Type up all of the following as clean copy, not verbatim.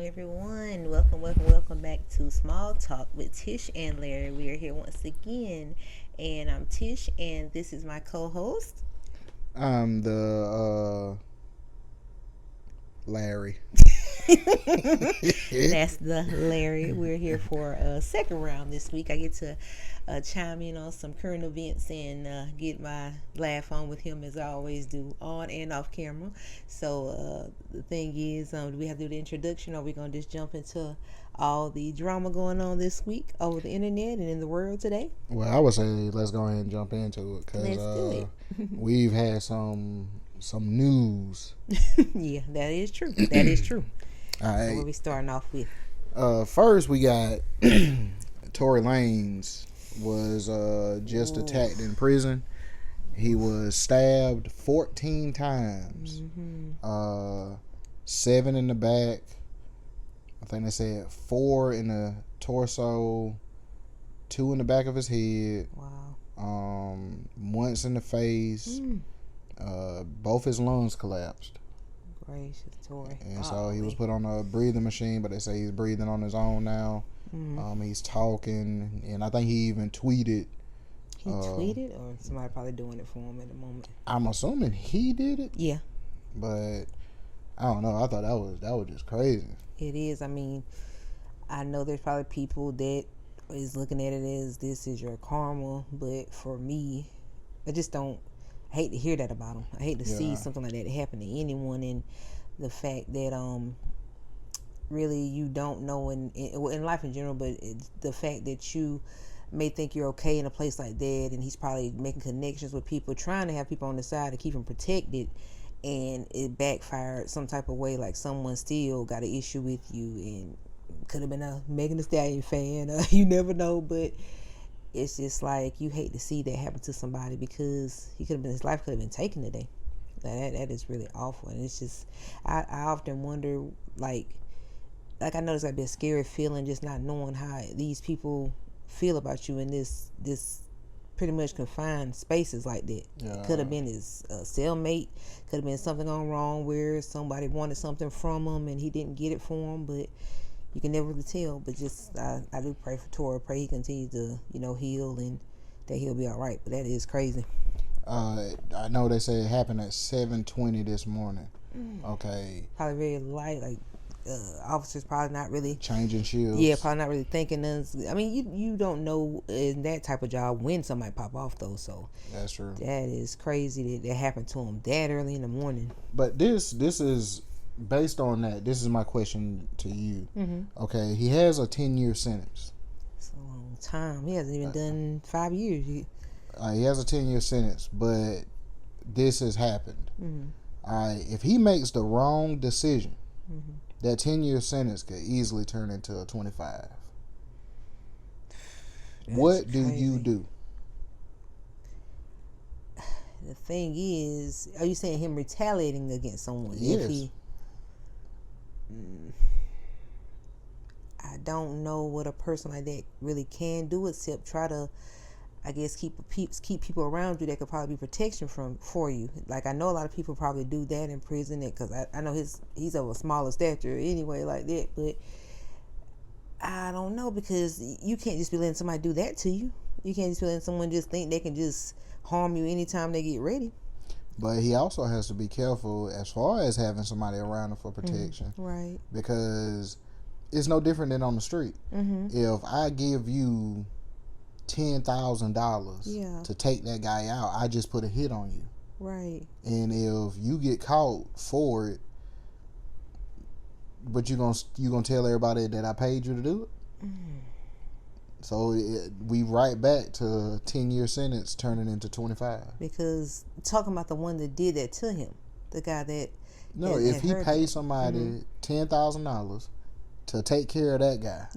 everyone. Welcome back to Small Talk with Tish and Larry. We are here once again, and I'm Tish, and this is my co-host. I'm the Larry. That's the Larry. We're here for a second round this week. I get to chime in on some current events and get my laugh on with him as I always do, on and off camera. So the thing is, do we have to do the introduction, or are we gonna just jump into all the drama going on this week over the internet and in the world today? Well, I would say let's go ahead and jump into it Let's do because it. we've had some news. Yeah, that is true. That is true. All So right. what we starting off with? First, we got Tory Lanez was just Ooh. attacked in prison. He was stabbed 14 times. 7 in the back. I think they said 4 in the torso, 2 in the back of his head. Wow. Once in the face. Both his lungs collapsed. Gracious, Tory. And so he was put on a breathing machine, but they say he's breathing on his own now. He's talking, and I think he even tweeted. He tweeted, or somebody probably doing it for him at the moment? I'm assuming he did it, Yeah, but I don't know. I thought that was just crazy. it is. I mean, I know there's probably people that is looking at it as this is your karma, but for me, I just don't. I hate to hear that about him. I hate to see something like that happen to anyone, and the fact that really you don't know in life in general, but it's the fact that you may think you're okay in a place like that, and he's probably making connections with people, trying to have people on the side to keep him protected, and it backfired some type of way, like someone still got an issue with you, and could have been a Megan Thee Stallion fan. You never know, but it's just like you hate to see that happen to somebody, because his life could have been taken today. That is really awful, and it's just I often wonder, like I know it's gotta be a scary feeling just not knowing how these people feel about you in this pretty much confined spaces like that. It could have been his cellmate, could have been something gone wrong where somebody wanted something from him and he didn't get it for him, but you can never really tell. But just I do pray for Tory. Pray he continues to heal and that he'll be all right. But that is crazy. I know they say it happened at 7:20 this morning. Okay. Probably very light, like officers probably not really Changing shields. Yeah, probably not really thinking. I mean, you don't know in that type of job when somebody pop off though. So That's true. that is crazy that happened to him that early in the morning. But this is based on that. This is my question to you. Okay, he has a 10-year sentence. It's a long time. He hasn't even done 5 years. He has a 10-year sentence, but this has happened. All right, if he makes the wrong decision, that 10-year sentence could easily turn into a 25. What do you do? The thing is, are you saying him retaliating against someone? Yes. If he, I don't know what a person like that really can do except try to, I guess, keep people around you that could probably be protection for you. Like I know a lot of people probably do that in prison, because I know he's of a smaller stature anyway, like that. But I don't know, because you can't just be letting somebody do that to you. You can't just be letting someone just think they can just harm you anytime they get ready. But he also has to be careful as far as having somebody around him for protection, Right? because it's no different than on the street. If I give you $10,000 to take that guy out, I just put a hit on you. Right. And if you get caught for it, but you gonna tell everybody that I paid you to do it. So we right back to 10-year sentence turning into 25. Because talking about the one that did that to him, the guy that if he pays somebody $10,000 to take care of that guy,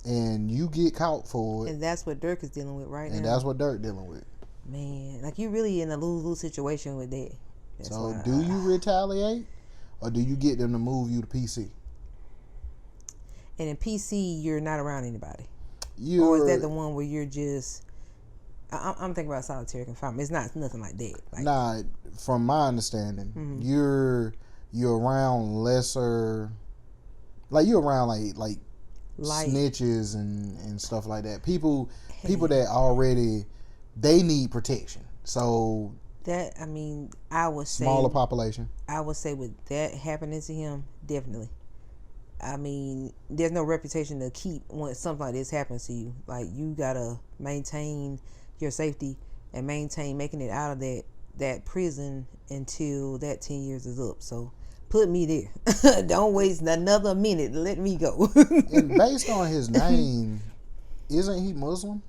and you get caught for it, and that's what Dirk is dealing with right now. And that's what Dirk dealing with. Man, like you really in a lose-lose situation with that. So do you retaliate, or do you get them to move you to PC? And in PC, you're not around anybody. Or is that the one where you're just? I'm thinking about solitary confinement. It's not nothing like that. Like, from my understanding, you're around lesser like you around like snitches and stuff like that. People that already they need protection. So that, I mean, I would say smaller population. I would say with that happening to him, definitely. I mean, there's no reputation to keep when something like this happens to you. Like, you gotta maintain your safety and maintain making it out of that prison until that 10 years is up. So put me there. Don't waste another minute. Let me go. And based on his name, isn't he Muslim?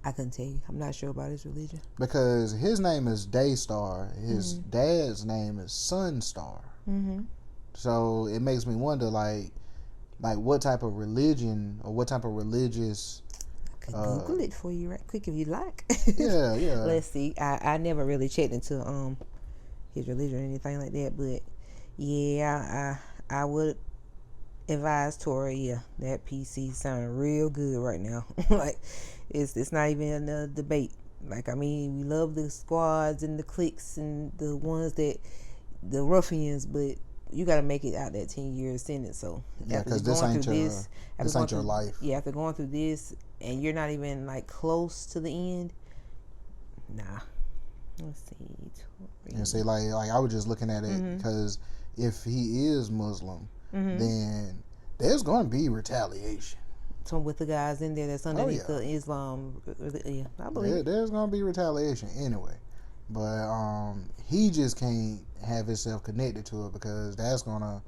I couldn't tell you. I'm not sure about his religion. Because his name is Daystar. His dad's name is Sunstar. Mm-hmm. So it makes me wonder, like what type of religion or what type of religious. I could Google it for you right quick if you like. Yeah. Let's see. I never really checked into his religion or anything like that, but yeah, I would advise Tory. Yeah, that PC sounding real good right now. Like, it's not even a debate. Like, I mean, we love the squads and the cliques and the ones the ruffians, but you got to make it out that 10-year sentence. So yeah, because this ain't your life. Yeah, after going through this and you're not even like close to the end. Nah. Let's see. And see, like I was just looking at it because if he is Muslim, then there's going to be retaliation. So with the guys in there that's underneath the Islam, yeah, I believe there's going to be retaliation anyway. But he just can't have himself connected to it because that's going to,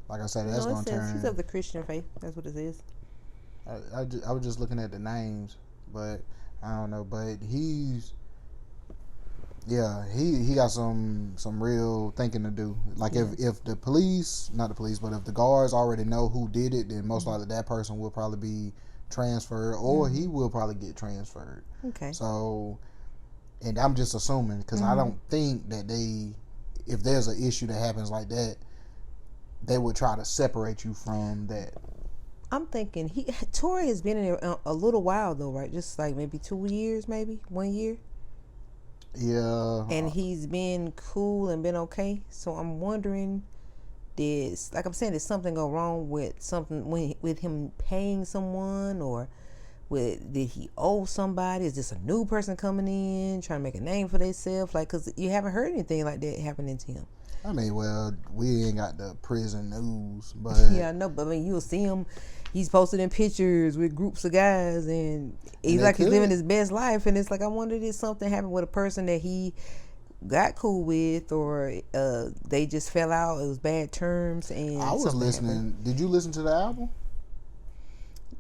like I said, that's going to turn. He's of the Christian faith. That's what it is. I was just looking at the names, but I don't know. But he got some real thinking to do. Like if the police, not the police, but if the guards already know who did it, then most likely that person will probably be transferred, or he will probably get transferred. Okay. So, and I'm just assuming because I don't think that if there's an issue that happens like that, they would try to separate you from that. I'm thinking Tory has been in there a little while though, right? Just like maybe 2 years, maybe 1 year. Yeah. And he's been cool and been okay. So I'm wondering, did something go wrong with with him paying someone, or did he owe somebody? Is this a new person coming in trying to make a name for themselves? Like, because you haven't heard anything like that happening to him. I mean, well, we ain't got the prison news, but yeah, I know. But I mean, you'll see him. He's posted in pictures with groups of guys, and he's living his best life. And it's like, I wonder if something happened with a person that he got cool with, or they just fell out. It was bad terms. And I was listening. Happened. Did you listen to the album?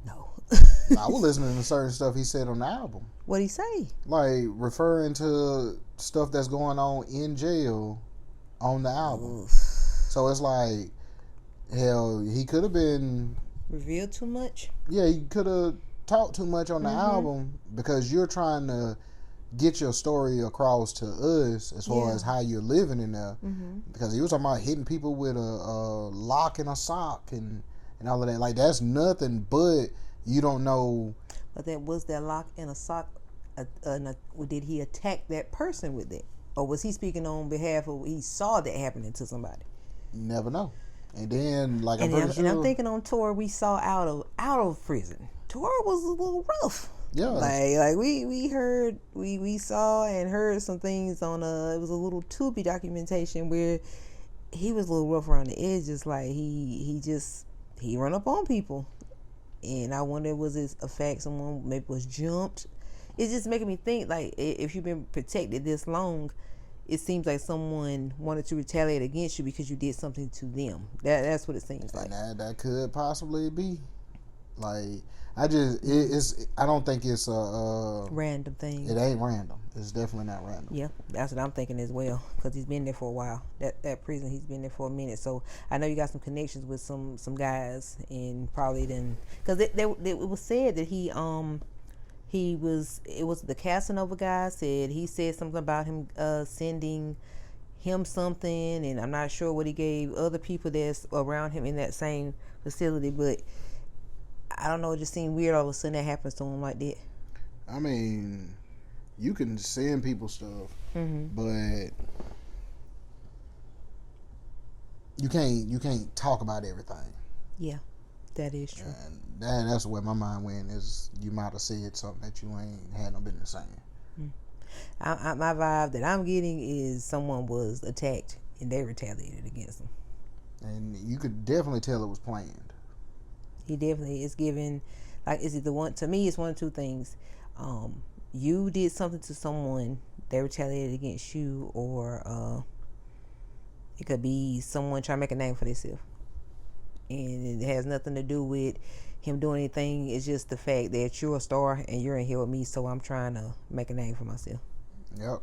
No. I was listening to certain stuff he said on the album. What'd he say? Like referring to stuff that's going on in jail on the album. Oof. So it's like, hell, he could have been revealed too much. Yeah, he could have talked too much on the album because you're trying to get your story across to us as far as how you're living in there. Because he was talking about hitting people with a lock and a sock and all of that. Like, that's nothing, but you don't know. But was that lock and a sock, did he attack that person with it? Or was he speaking on behalf of, he saw that happening to somebody? You never know. And then, like, and I'm thinking on tour, we saw out of prison. Tour was a little rough. Yeah. Like we heard, we saw and heard some things on it was a little Tubi documentation where he was a little rough around the edges. Like he run up on people, and I wonder, was it a fact someone maybe was jumped? It's just making me think, like, if you've been protected this long, it seems like someone wanted to retaliate against you because you did something to them. That's what it seems like. And that could possibly be. Like, I don't think it's a random thing. It ain't random. It's definitely not random. Yeah, that's what I'm thinking as well, because he's been there for a while. That prison, he's been there for a minute. So I know you got some connections with some guys, and probably then, because it was said that it was the Casanova guy he said something about him sending him something, and I'm not sure what he gave other people that's around him in that same facility, but I don't know, it just seemed weird all of a sudden that happens to him like that. I mean, you can send people stuff, but you can't talk about everything. Yeah, that is true. And that's where my mind went, is you might have said something that you ain't had no business saying. My vibe that I'm getting is someone was attacked and they retaliated against him. And you could definitely tell it was planned. He definitely is giving, like, is it the one, to me it's one of two things. You did something to someone, they retaliated against you, or it could be someone trying to make a name for themselves. And it has nothing to do with him doing anything. It's just the fact that you're a star and you're in here with me, so I'm trying to make a name for myself. Yep.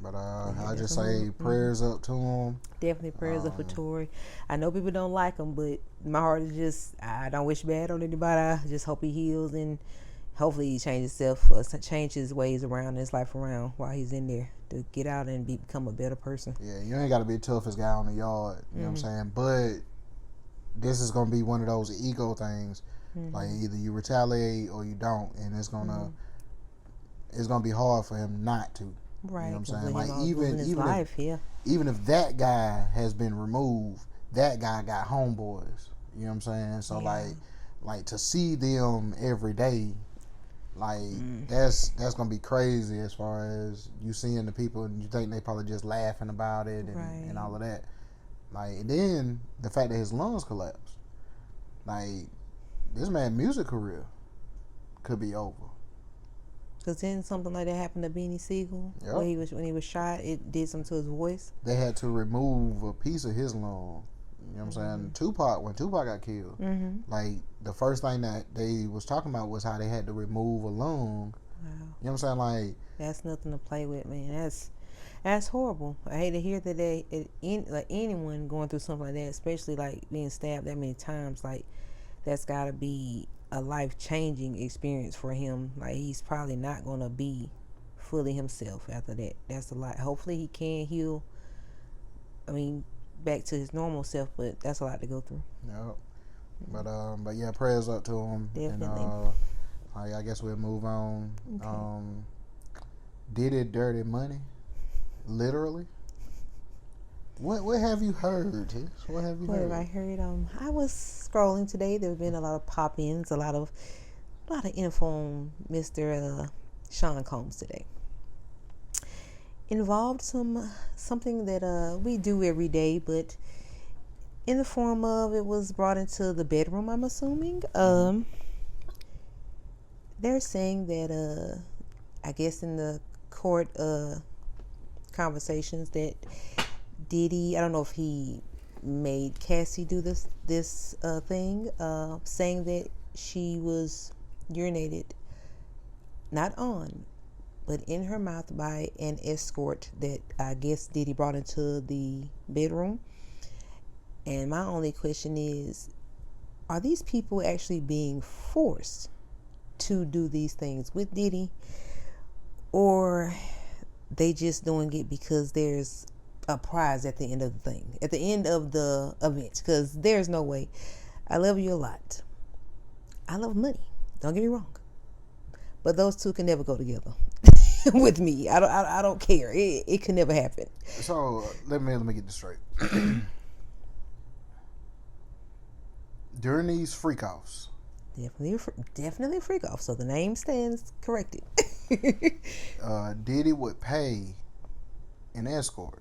But I just say prayers up to him. Definitely prayers up for Tory. I know people don't like him, but my heart is just, I don't wish bad on anybody. I just hope he heals and hopefully he changes change his ways around, his life around while he's in there, to get out and become a better person. Yeah, you ain't got to be the toughest guy on the yard. You know what I'm saying? But this is going to be one of those ego things. Like, either you retaliate or you don't, and it's going to be hard for him not to. Right. You know what I'm saying? Like, even if that guy has been removed, that guy got homeboys. You know what I'm saying? So like to see them every day, like that's gonna be crazy, as far as you seeing the people and you think they probably just laughing about it and all of that. Like, and then the fact that his lungs collapsed, like, this man's music career could be over. Because then something like that happened to Beanie Siegel. Yep. When he was shot, it did something to his voice. They had to remove a piece of his lung. You know what I'm saying? When Tupac got killed, like, the first thing that they was talking about was how they had to remove a lung. Wow. You know what I'm saying? Like, that's nothing to play with, man. That's horrible. I hate to hear that anyone going through something like that, especially like being stabbed that many times, like, that's got to be a life-changing experience for him. Like, he's probably not going to be fully himself after that. That's a lot. Hopefully he can heal, back to his normal self, but that's a lot to go through. Yep. But yeah, prayers up to him. Definitely. And I guess we'll move on. Okay. Diddy dirty money, literally. What have you heard, Tish? What have you heard? What have I heard? I was scrolling today. There have been a lot of pop-ins, a lot of info on Mr. Sean Combs today. Involved something that we do every day, but in the form of, it was brought into the bedroom, I'm assuming. They're saying that I guess in the court conversations that Diddy, I don't know if he made Cassie do this thing, saying that she was urinated, not on, but in her mouth by an escort that I guess Diddy brought into the bedroom. And my only question is, are these people actually being forced to do these things with Diddy, or they just doing it because there's a prize at the end of the thing, at the end of the event? Because there's no way. I love you a lot. I love money. Don't get me wrong. But those two can never go together with me. I don't care. It can never happen. So let me get this straight. During these freak offs, definitely a freak off. So the name stands corrected. Diddy would pay an escort.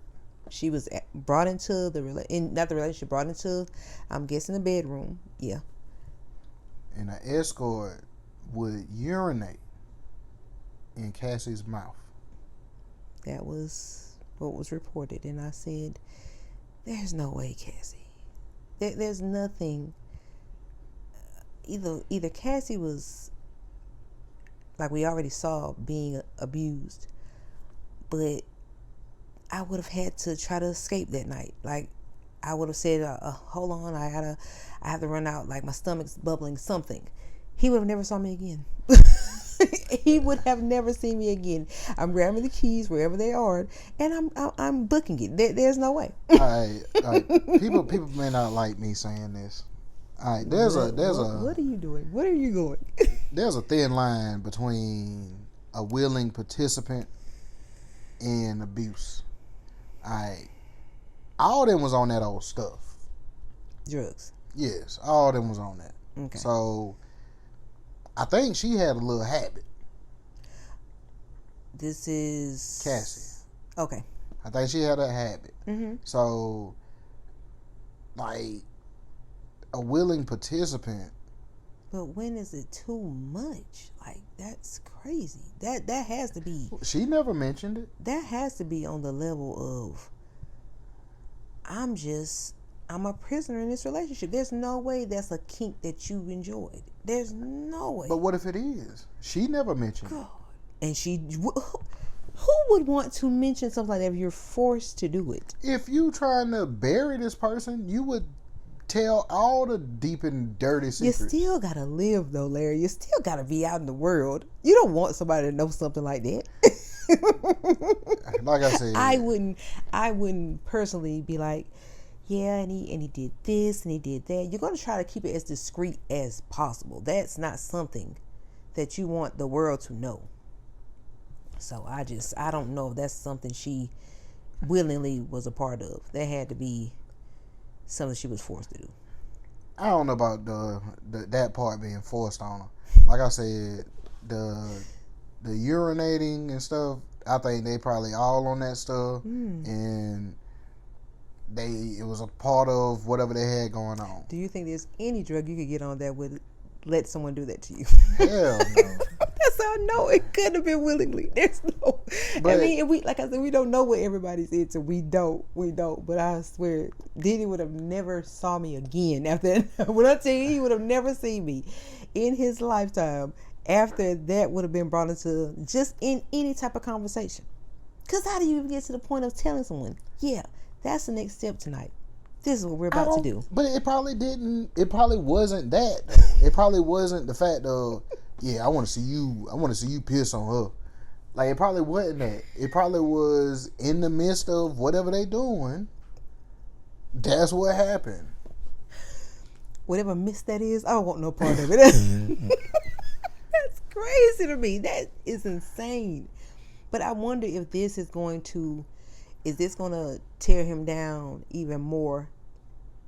She was brought into not the relationship, brought into, I'm guessing, the bedroom. Yeah. And an escort would urinate in Cassie's mouth. That was what was reported, and I said, "There's no way, Cassie. There's nothing." Either Cassie was, like we already saw, being abused, but I would have had to try to escape that night. Like, I would have said, hold on, I have to run out, like my stomach's bubbling, something. He would have never saw me again. He would have never seen me again. I'm grabbing the keys wherever they are, and I'm booking it. There's no way. All right. People may not like me saying this. All right, what are you doing? Where are you going? There's a thin line between a willing participant and abuse. All right. all of them was on that old stuff. Drugs. Yes, all of them was on that. Okay. So I think she had a little habit. This is Cassie. Okay. I think she had a habit. Mm-hmm. So, like, a willing participant. But when is it too much? Like, that's crazy. That has to be. She never mentioned it. That has to be on the level of, I'm a prisoner in this relationship. There's no way that's a kink that you enjoyed. There's no way. But what if it is? She never mentioned God. it. And who would want to mention something like that if you're forced to do it? If you trying to bury this person, you would tell all the deep and dirty secrets. You still gotta live though, Larry. You still gotta be out in the world. You don't want somebody to know something like that. Like I said, I wouldn't personally be like, yeah, and he did this and he did that. You're gonna try to keep it as discreet as possible. That's not something that you want the world to know. So I don't know if that's something she willingly was a part of. That had to be something she was forced to do. I don't know about that part being forced on her. Like I said, the urinating and stuff, I think they probably all on that stuff, and it was a part of whatever they had going on. Do you think there's any drug you could get on that would let someone do that to you? Hell no. That's how I know it couldn't have been willingly. There's no. But, I mean, like I said, we don't know what everybody's into. We don't. But I swear, Diddy would have never saw me again after that. When I tell you, he would have never seen me in his lifetime after that would have been brought into just in any type of conversation. Because how do you even get to the point of telling someone, yeah, that's the next step tonight. This is what we're about to do. But it probably didn't. It probably wasn't that, though. It probably wasn't the fact of, yeah, I want to see you piss on her. Like, it probably wasn't that. It probably was in the midst of whatever they doing. That's what happened. Whatever miss that is, I don't want no part of it. That's crazy to me. That is insane. But I wonder if this is going to tear him down even more?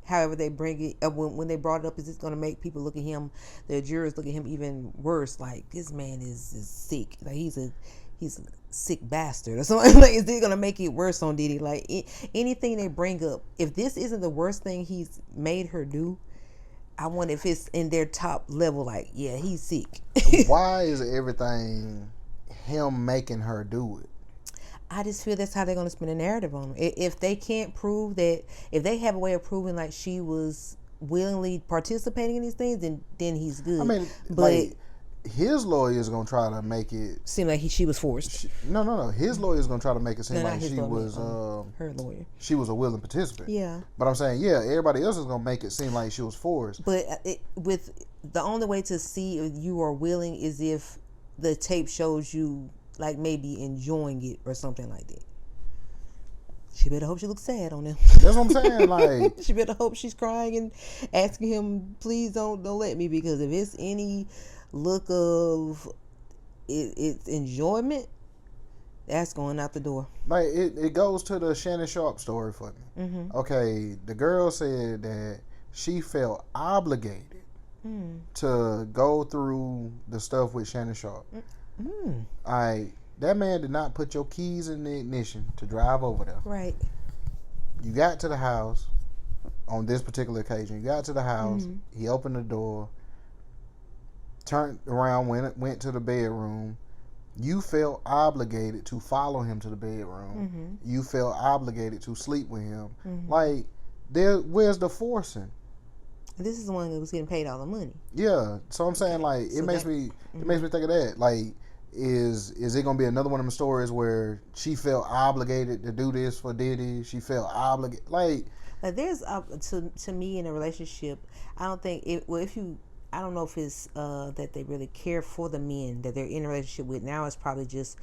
However they bring it, when they brought it up, is this going to make people look at him, the jurors look at him even worse? Like, this man is sick. Like, he's a sick bastard or something. Like, is it going to make it worse on Diddy? Like, anything they bring up, if this isn't the worst thing he's made her do, I wonder if it's in their top level. Like, yeah, he's sick. Why is everything him making her do it? I just feel that's how they're going to spin a narrative on him. If they can't prove that, if they have a way of proving like she was willingly participating in these things, then he's good. I mean, but like, his lawyer is going to try to make it seem like she was forced. No. His lawyer is going to try to make it seem like she was her lawyer. She was a willing participant. Yeah. But I'm saying, yeah, everybody else is going to make it seem like she was forced. But with the only way to see if you are willing is if the tape shows you like maybe enjoying it or something like that. She better hope she looks sad on him. That's what I'm saying. Like, she better hope she's crying and asking him, please don't let me, because if it's any look of it's enjoyment, that's going out the door. Like, it goes to the Shannon Sharp story for me. Mm-hmm. Okay, the girl said that she felt obligated to go through the stuff with Shannon Sharp. That man did not put your keys in the ignition to drive over there. Right. You got to the house on this particular occasion. You got to the house. He opened the door, turned around, went to the bedroom. You felt obligated to follow him to the bedroom. You felt obligated to sleep with him. Like, where's the forcing? This is the one that was getting paid all the money. Yeah. So I'm saying, like, it makes me think of that. Like, is it gonna be another one of them stories where she felt obligated to do this for Diddy? She felt obligated, like there's to me in a relationship. I don't think I don't know if it's that they really care for the men that they're in a relationship with. Now it's probably just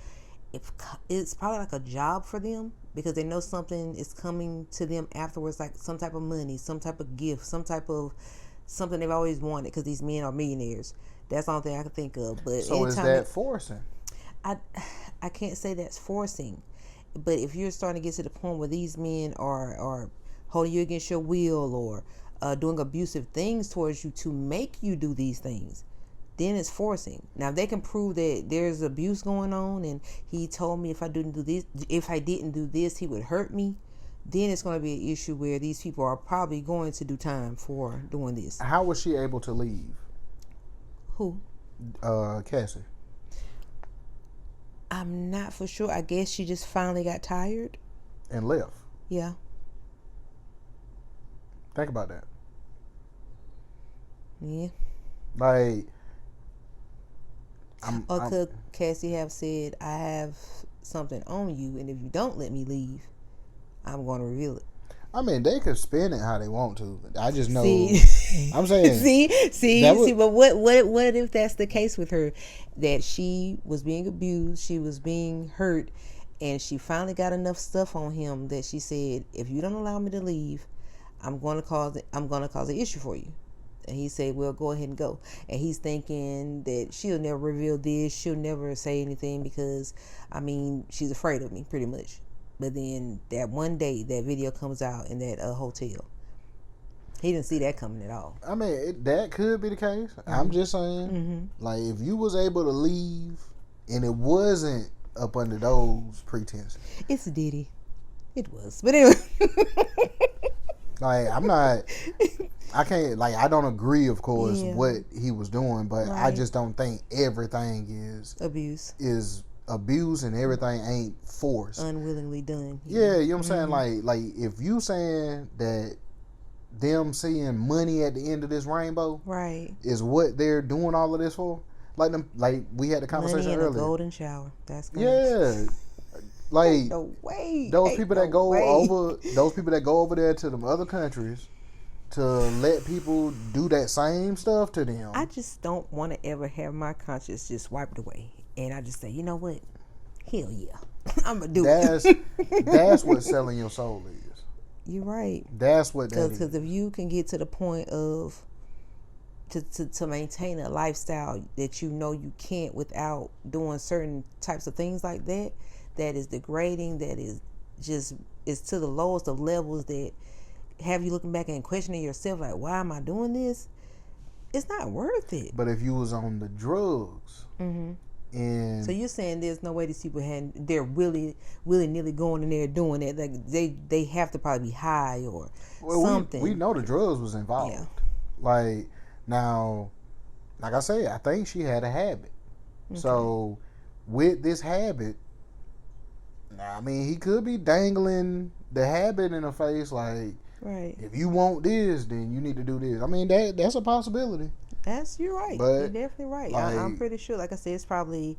it's probably like a job for them because they know something is coming to them afterwards, like some type of money, some type of gift, some type of something they've always wanted because these men are millionaires. That's the only thing I can think of. But so is that forcing? I can't say that's forcing. But if you're starting to get to the point where these men are holding you against your will, or doing abusive things towards you to make you do these things, then it's forcing. Now, if they can prove that there's abuse going on, and he told me if I didn't do this, he would hurt me, then it's going to be an issue where these people are probably going to do time for doing this. How was she able to leave? Who? Cassie. I'm not for sure. I guess she just finally got tired and left. Yeah. Think about that. Yeah. Like, could Cassie have said, I have something on you, and if you don't let me leave, I'm going to reveal it? I mean, they could spin it how they want to. I just know. I'm saying. See. But what if that's the case with her? That she was being abused, she was being hurt, and she finally got enough stuff on him that she said, if you don't allow me to leave, I'm going to cause an issue for you. And he said, well, go ahead and go. And he's thinking that she'll never reveal this. She'll never say anything because, I mean, she's afraid of me, pretty much. But then that one day, that video comes out in that hotel. He didn't see that coming at all. I mean, that could be the case. Mm-hmm. I'm just saying, like, if you was able to leave and it wasn't up under those pretenses. It's Diddy. It was. But anyway. Like, I don't agree, of course, what he was doing, but right. I just don't think everything is abuse and everything ain't forced. Unwillingly done. Yeah, you know what I'm saying? Like if you saying that them seeing money at the end of this rainbow right is what they're doing all of this for, like we had the conversation money and earlier. A golden shower. That's crazy. Yeah. Like no way. Those people that go over there to them other countries to let people do that same stuff to them. I just don't want to ever have my conscience just wiped away. And I just say, you know what? Hell yeah. I'm going to do it. That's what selling your soul is. You're right. That's what that is. Because if you can get to the point of to maintain a lifestyle that you know you can't without doing certain types of things like that, that is degrading, that is just is to the lowest of levels, that have you looking back and questioning yourself like, why am I doing this? It's not worth it. But if you was on the drugs, and so you're saying there's no way these people they're willy-nilly going in there doing it, like they have to probably be high or something. We know the drugs was involved. Yeah. Like now, like I say, I think she had a habit. Okay. So with this habit, I mean, he could be dangling the habit in her face, like, right. If you want this, then you need to do this. I mean, that's a possibility. You're right. But, you're definitely right. Like, I'm pretty sure. Like I said, it's probably,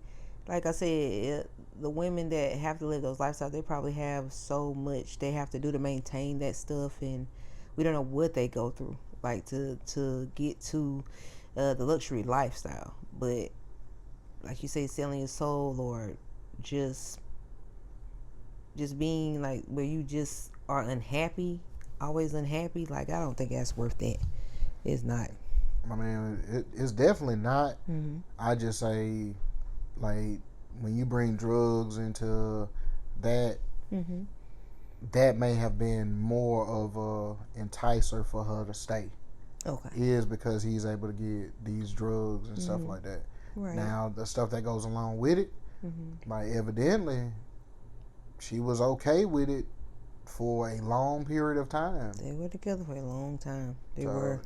like I said, the women that have to live those lifestyles, they probably have so much they have to do to maintain that stuff, and we don't know what they go through, like to get to the luxury lifestyle. But like you say, selling your soul or just being like where you just are unhappy, always unhappy, like I don't think that's worth that. It's not. I mean, it's definitely not. I just say, like, when you bring drugs into that, that may have been more of a enticer for her to stay. Okay. Is because he's able to get these drugs and stuff like that. Right. Now, the stuff that goes along with it, like evidently, she was okay with it for a long period of time. They were together for a long time. They were.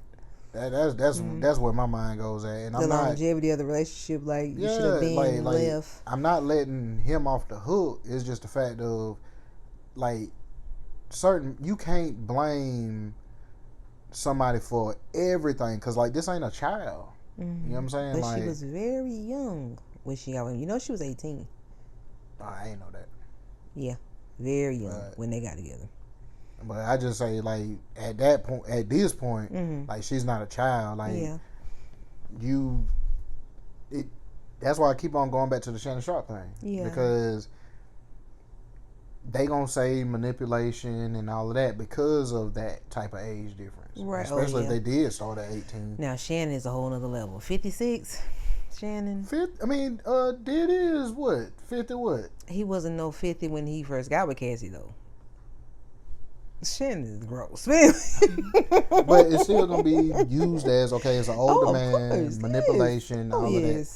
That's where my mind goes at, and the longevity of the relationship, like you should have been left. I'm not letting him off the hook. It's just the fact of like you can't blame somebody for everything because like this ain't a child. You know what I'm saying? But like, she was very young when she got him. You know, she was 18. I ain't know that. Yeah, very young when they got together. But I just say, like, at this point, like, she's not a child. Like, that's why I keep on going back to the Shannon Sharp thing. Yeah. Because they gonna say manipulation and all of that because of that type of age difference. Right. Especially if they did start at 18. Now, Shannon is a whole nother level. 56. Shannon. 50, I mean, Diddy is what? 50 what? He wasn't no 50 when he first got with Cassie, though. Shannon is gross. But it's still going to be used as, okay, it's an older man, manipulation, all of that.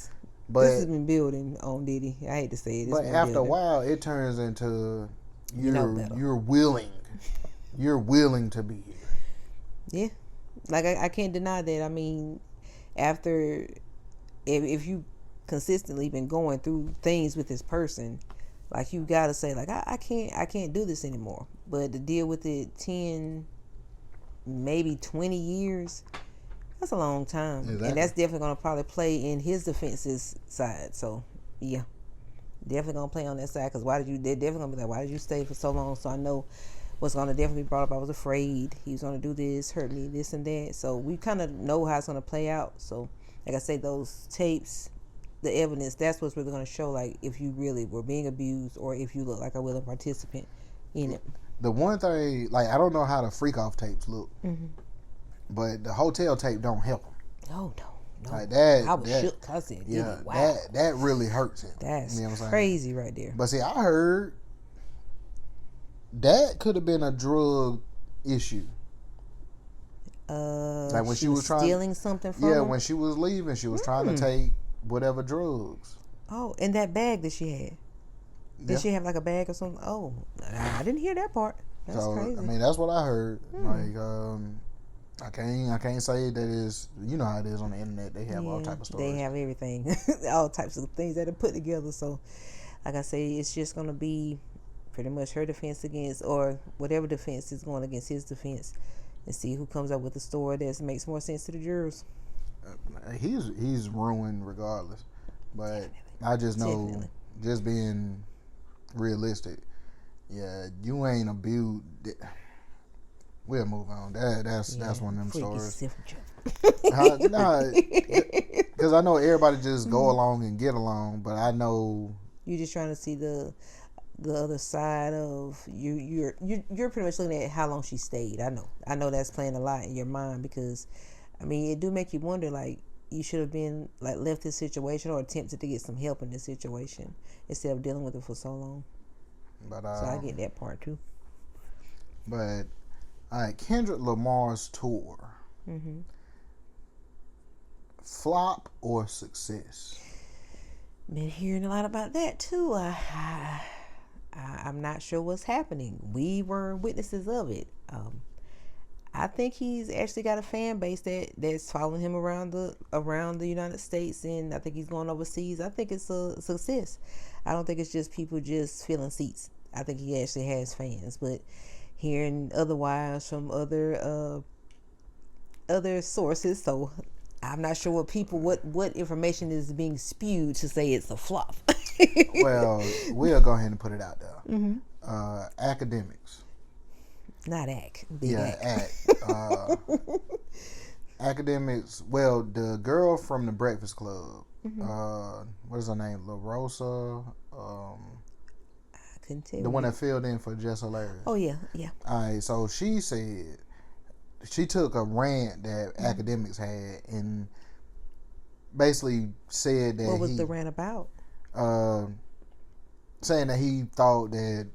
But this has been building on Diddy. I hate to say it. But after a while, it turns into you're willing to be here. Yeah, like I can't deny that. I mean, after if you consistently been going through things with this person, like you gotta say like I can't do this anymore. But to deal with it 10, maybe 20 years. That's a long time. Exactly. And that's definitely going to probably play in his defense's side. So, yeah. Definitely going to play on that side. Because they're definitely going to be like, why did you stay for so long? So I know what's going to definitely be brought up. I was afraid he was going to do this, hurt me, this and that. So we kind of know how it's going to play out. So, like I say, those tapes, the evidence, that's what's really going to show, like, if you really were being abused or if you look like a willing participant in it. The one thing, like, I don't know how the freak-off tapes look. Mm-hmm. But the hotel tape don't help him. No. Like that, I was shook. I said, yeah, wow. that really hurts him. That's crazy right there. But see, I heard that could have been a drug issue. Like when she was stealing something from him? When she was leaving, she was trying to take whatever drugs. Oh, and that bag that she had. Did she have like a bag or something? Oh, I didn't hear that part. That's crazy. I mean, that's what I heard. Like, I can't say that is, you know how it is on the internet. They have all types of stories. They have everything, all types of things that are put together. So, like I say, it's just gonna be pretty much her defense against, or whatever defense is going against his defense, and see who comes up with a story that makes more sense to the jurors. He's ruined regardless, but I just know, just being realistic, you ain't abused. We'll move on. That's one of them stories. Because I know everybody just go along and get along, but I know you're just trying to see the other side of you. You're pretty much looking at how long she stayed. I know that's playing a lot in your mind because, I mean, it do make you wonder. Like you should have been like left this situation or attempted to get some help in this situation instead of dealing with it for so long. But so I get that part too. But. All right, Kendrick Lamar's tour. Mm-hmm. Flop or success? Been hearing a lot about that too. I'm not sure what's happening. We were witnesses of it. I think he's actually got a fan base that's following him around the United States, and I think he's going overseas. I think it's a success. I don't think it's just people just filling seats. I think he actually has fans, but hearing otherwise from other sources, so I'm not sure what information is being spewed to say it's a flop. Well, we'll go ahead and put it out there. Mm-hmm. Academics, not act. Act. Academics. Well, the girl from the Breakfast Club. Mm-hmm. What is her name? La Rosa. The one that filled in for Jess Larry. Oh, yeah. All right, so she said, she took a rant that Academics had and basically said that what was the rant about? Saying that he thought that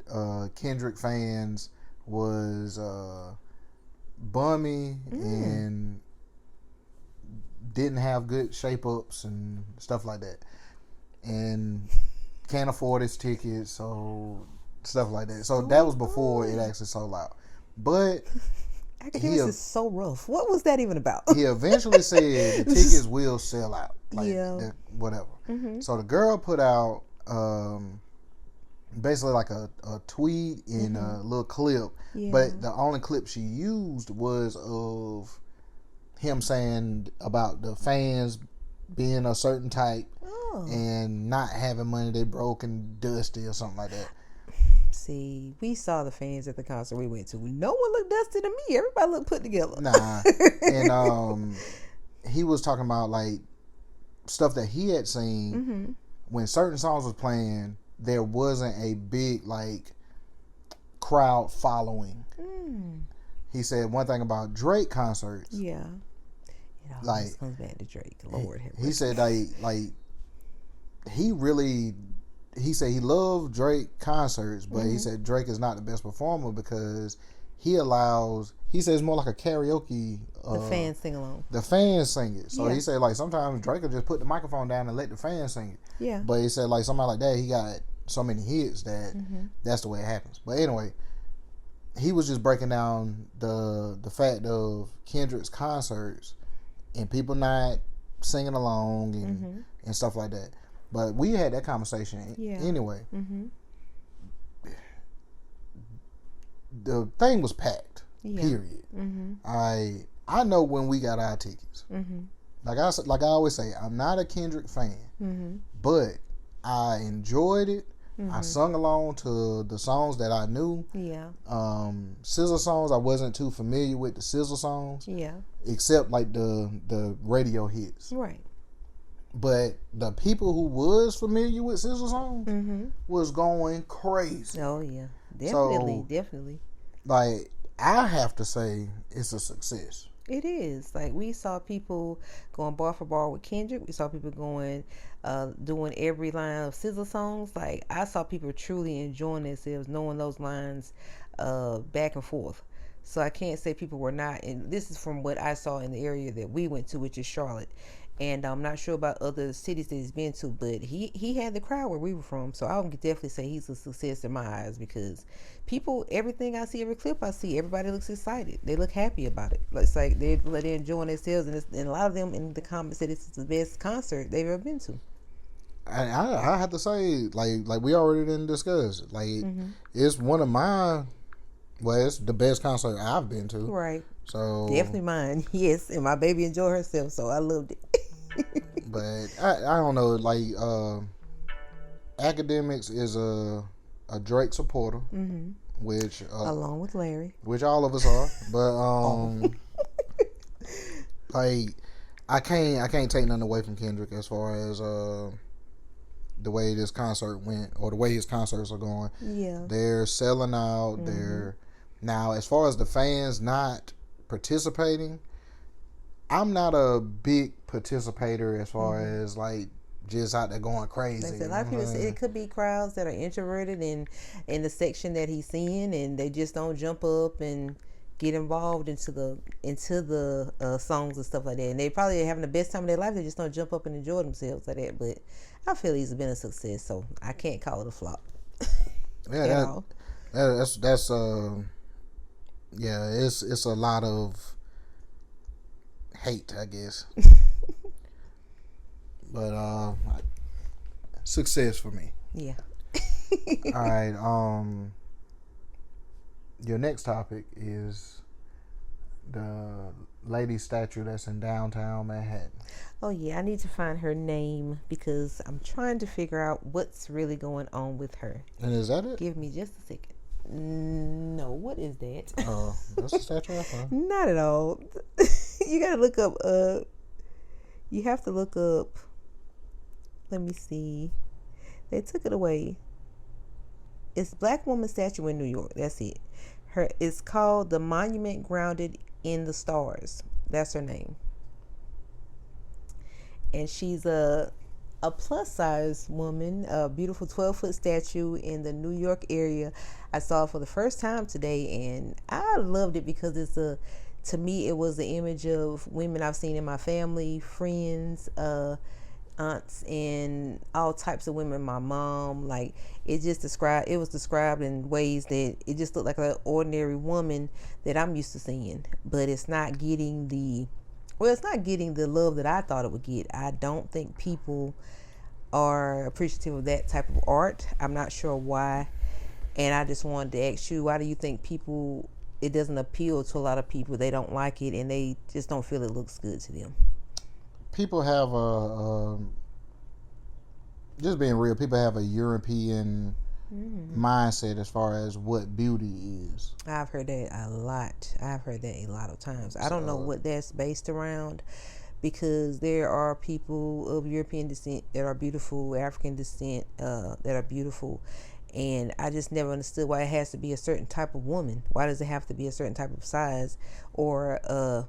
Kendrick fans was bummy and didn't have good shape-ups and stuff like that. And can't afford his tickets, so stuff like that. So that was before it actually sold out. But Academics is so rough. What was that even about? He eventually said the tickets will sell out. Whatever. Mm-hmm. So the girl put out basically like a tweet and a little clip. Yeah. But the only clip she used was of him saying about the fans being a certain type. And not having money, they broke and dusty or something like that. See, we saw the fans at the concert we went to. No one looked dusty to me. Everybody looked put together. Nah. And he was talking about like stuff that he had seen when certain songs was playing. There wasn't a big like crowd following. He said one thing about Drake concerts. Yeah. It always comes back to Drake. Lord have mercy. He said he said he loved Drake concerts, but he said Drake is not the best performer because he said it's more like a karaoke. The fans sing along. The fans sing it. So he said like sometimes Drake will just put the microphone down and let the fans sing it. Yeah. But he said like somebody like that, he got so many hits that that's the way it happens. But anyway, he was just breaking down the fact of Kendrick's concerts and people not singing along and stuff like that. But we had that conversation anyway. The thing was packed. Period. I know when we got our tickets. Like I always say, I'm not a Kendrick fan, but I enjoyed it. I sung along to the songs that I knew. Yeah. SZA songs, I wasn't too familiar with the SZA songs. Yeah. Except like the radio hits. Right. But the people who was familiar with SZA songs was going crazy. Oh yeah, definitely. Like I have to say, it's a success. It is. Like we saw people going bar for bar with Kendrick. We saw people going, doing every line of SZA songs. Like I saw people truly enjoying themselves, knowing those lines, back and forth. So I can't say people were not. And this is from what I saw in the area that we went to, which is Charlotte. And I'm not sure about other cities that he's been to, but he had the crowd where we were from. So I would definitely say he's a success in my eyes because people, everything I see, every clip I see, everybody looks excited. They look happy about it. It's like they're enjoying themselves. And a lot of them in the comments said it's the best concert they've ever been to. I have to say, like we already didn't discuss it. Like it's one of my, well, it's the best concert I've been to. Right. So definitely mine. Yes, and my baby enjoyed herself, so I loved it. But I don't know, like Academics is a Drake supporter, which along with Larry, which all of us are. But like I can't take nothing away from Kendrick as far as the way this concert went or the way his concerts are going. Yeah, they're selling out. They're now as far as the fans not participating. I'm not a big participator as far as like just out there going crazy. A lot of people say it could be crowds that are introverted in the section that he's in, and they just don't jump up and get involved into the songs and stuff like that. And they probably are having the best time of their life. They just don't jump up and enjoy themselves like that. But I feel he's been a success, so I can't call it a flop. Yeah, that's yeah, it's a lot of hate, I guess. But success for me. Yeah. All right. Your next topic is the lady statue that's in downtown Manhattan. Oh yeah, I need to find her name because I'm trying to figure out what's really going on with her. And is that it? Give me just a second. No, what is that? Oh, that's the statue I found. Not at all. You gotta look up. You have to look up. Let me see. They took it away. It's Black woman statue in New York. That's it. It's called the Monument Grounded in the Stars. That's her name. And she's a plus size woman, a beautiful 12-foot statue in the New York area. I saw it for the first time today, and I loved it because to me, it was the image of women I've seen in my family, friends, aunts, and all types of women. My mom, like it was described in ways that it just looked like an ordinary woman that I'm used to seeing, but it's not getting the love that I thought it would get. I don't think people are appreciative of that type of art. I'm not sure why, and I just wanted to ask you, why do you think it doesn't appeal to a lot of people? They don't like it, and they just don't feel it looks good to them. People have just being real, people have a European mindset as far as what beauty is. I've heard that a lot. A lot of times. I don't know what that's based around, because there are people of European descent that are beautiful, African descent that are beautiful, and I just never understood why it has to be a certain type of woman. Why does it have to be a certain type of size or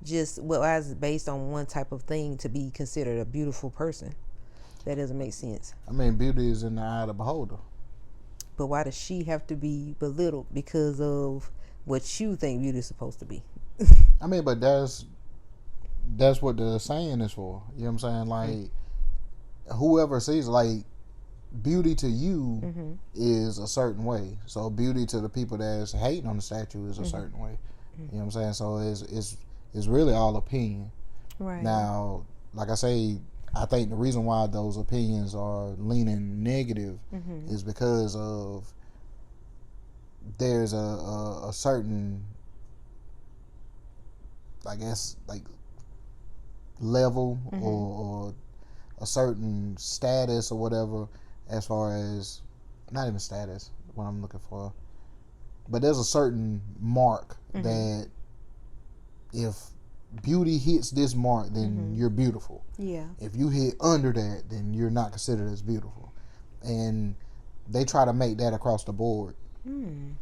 just why is it based on one type of thing to be considered a beautiful person? That doesn't make sense. I mean, beauty is in the eye of the beholder. But why does she have to be belittled because of what you think beauty is supposed to be? I mean, but that's what the saying is for. You know what I'm saying? Like, whoever sees, like, beauty to you is a certain way. So beauty to the people that's hating on the statue is a certain way. You know what I'm saying? So it's really all opinion. Right. Now, like I say, I think the reason why those opinions are leaning negative is because of there's a certain, I guess, like, level or a certain status or whatever, as far as, not even status, what I'm looking for, but there's a certain mark that if beauty hits this mark, then you're beautiful. Yeah. If you hit under that, then you're not considered as beautiful. And they try to make that across the board. You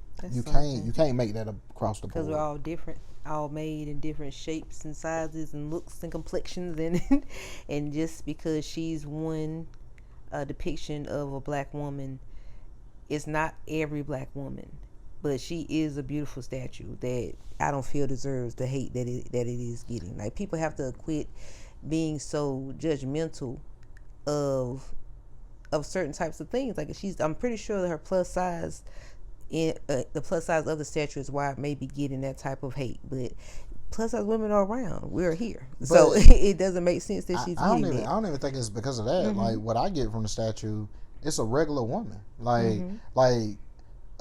can't make that across the board. Because we're all different, all made in different shapes and sizes and looks and complexions, and and just because she's one depiction of a black woman, it's not every black woman. But she is a beautiful statue that I don't feel deserves the hate that it is getting. Like, people have to quit being so judgmental of certain types of things. Like, I'm pretty sure that her plus size, the plus size of the statue is why it may be getting that type of hate. But plus size women are around. We're here, so it doesn't make sense that she's getting it. I don't even think it's because of that. Like, what I get from the statue, it's a regular woman. Like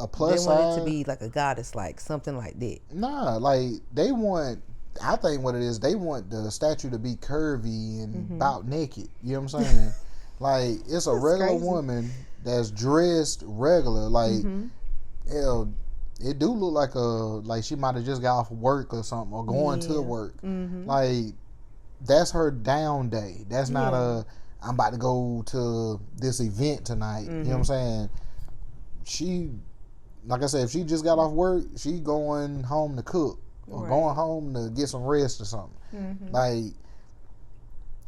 a plus size. They want it to be like a goddess, like something like that. Nah, like, they want, I think what it is, they want the statue to be curvy and about naked. You know what I'm saying? Like, it's a regular woman that's dressed regular. Like, hell, it do look like she might have just got off work or something, or going to work. Like, that's her down day. That's not I'm about to go to this event tonight. You know what I'm saying? She, like I said, if she just got off work, she going home to cook or going home to get some rest or something. Like,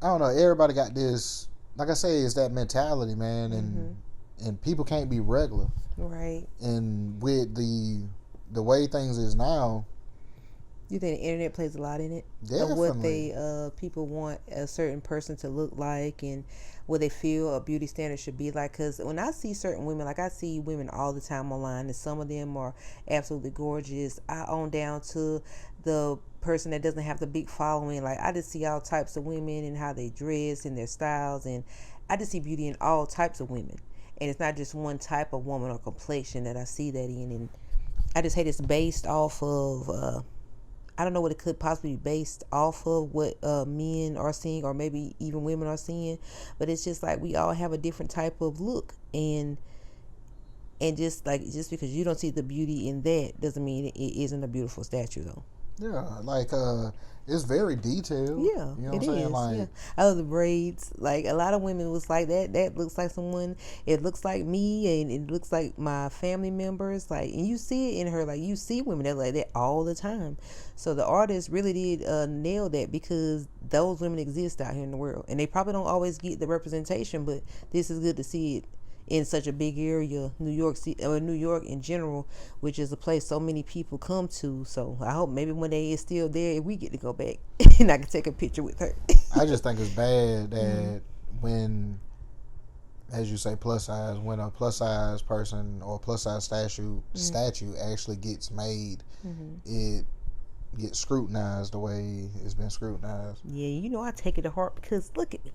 I don't know. Everybody got this. Like I say, it's that mentality, man, and people can't be regular. Right. And with the way things is now, you think the internet plays a lot in it? Definitely. Of what they people want a certain person to look like, and what they feel a beauty standard should be like. Because when I see certain women, like, I see women all the time online, and some of them are absolutely gorgeous. I own down to the person that doesn't have the big following. Like, I just see all types of women and how they dress and their styles, and I just see beauty in all types of women. And it's not just one type of woman or complexion that I see that in. And I just hate it's based off of I don't know what it could possibly be based off of, what men are seeing, or maybe even women are seeing, but it's just like we all have a different type of look, and just because you don't see the beauty in that doesn't mean it isn't a beautiful statue, though. Yeah, like, it's very detailed. Yeah, you know what I'm saying? Like, yeah. I love the braids. Like, a lot of women was like that. That looks like someone. It looks like me, and it looks like my family members. Like, and you see it in her. Like, you see women that like that all the time. So the artist really did nail that, because those women exist out here in the world, and they probably don't always get the representation. But this is good to see it in such a big area, New York City, or New York in general, which is a place so many people come to. So I hope maybe one day it's still there if we get to go back and I can take a picture with her. I just think it's bad that when, as you say, plus size, when a plus size person or a plus size statue actually gets made, it gets scrutinized the way it's been scrutinized. Yeah, you know, I take it to heart, because look at me.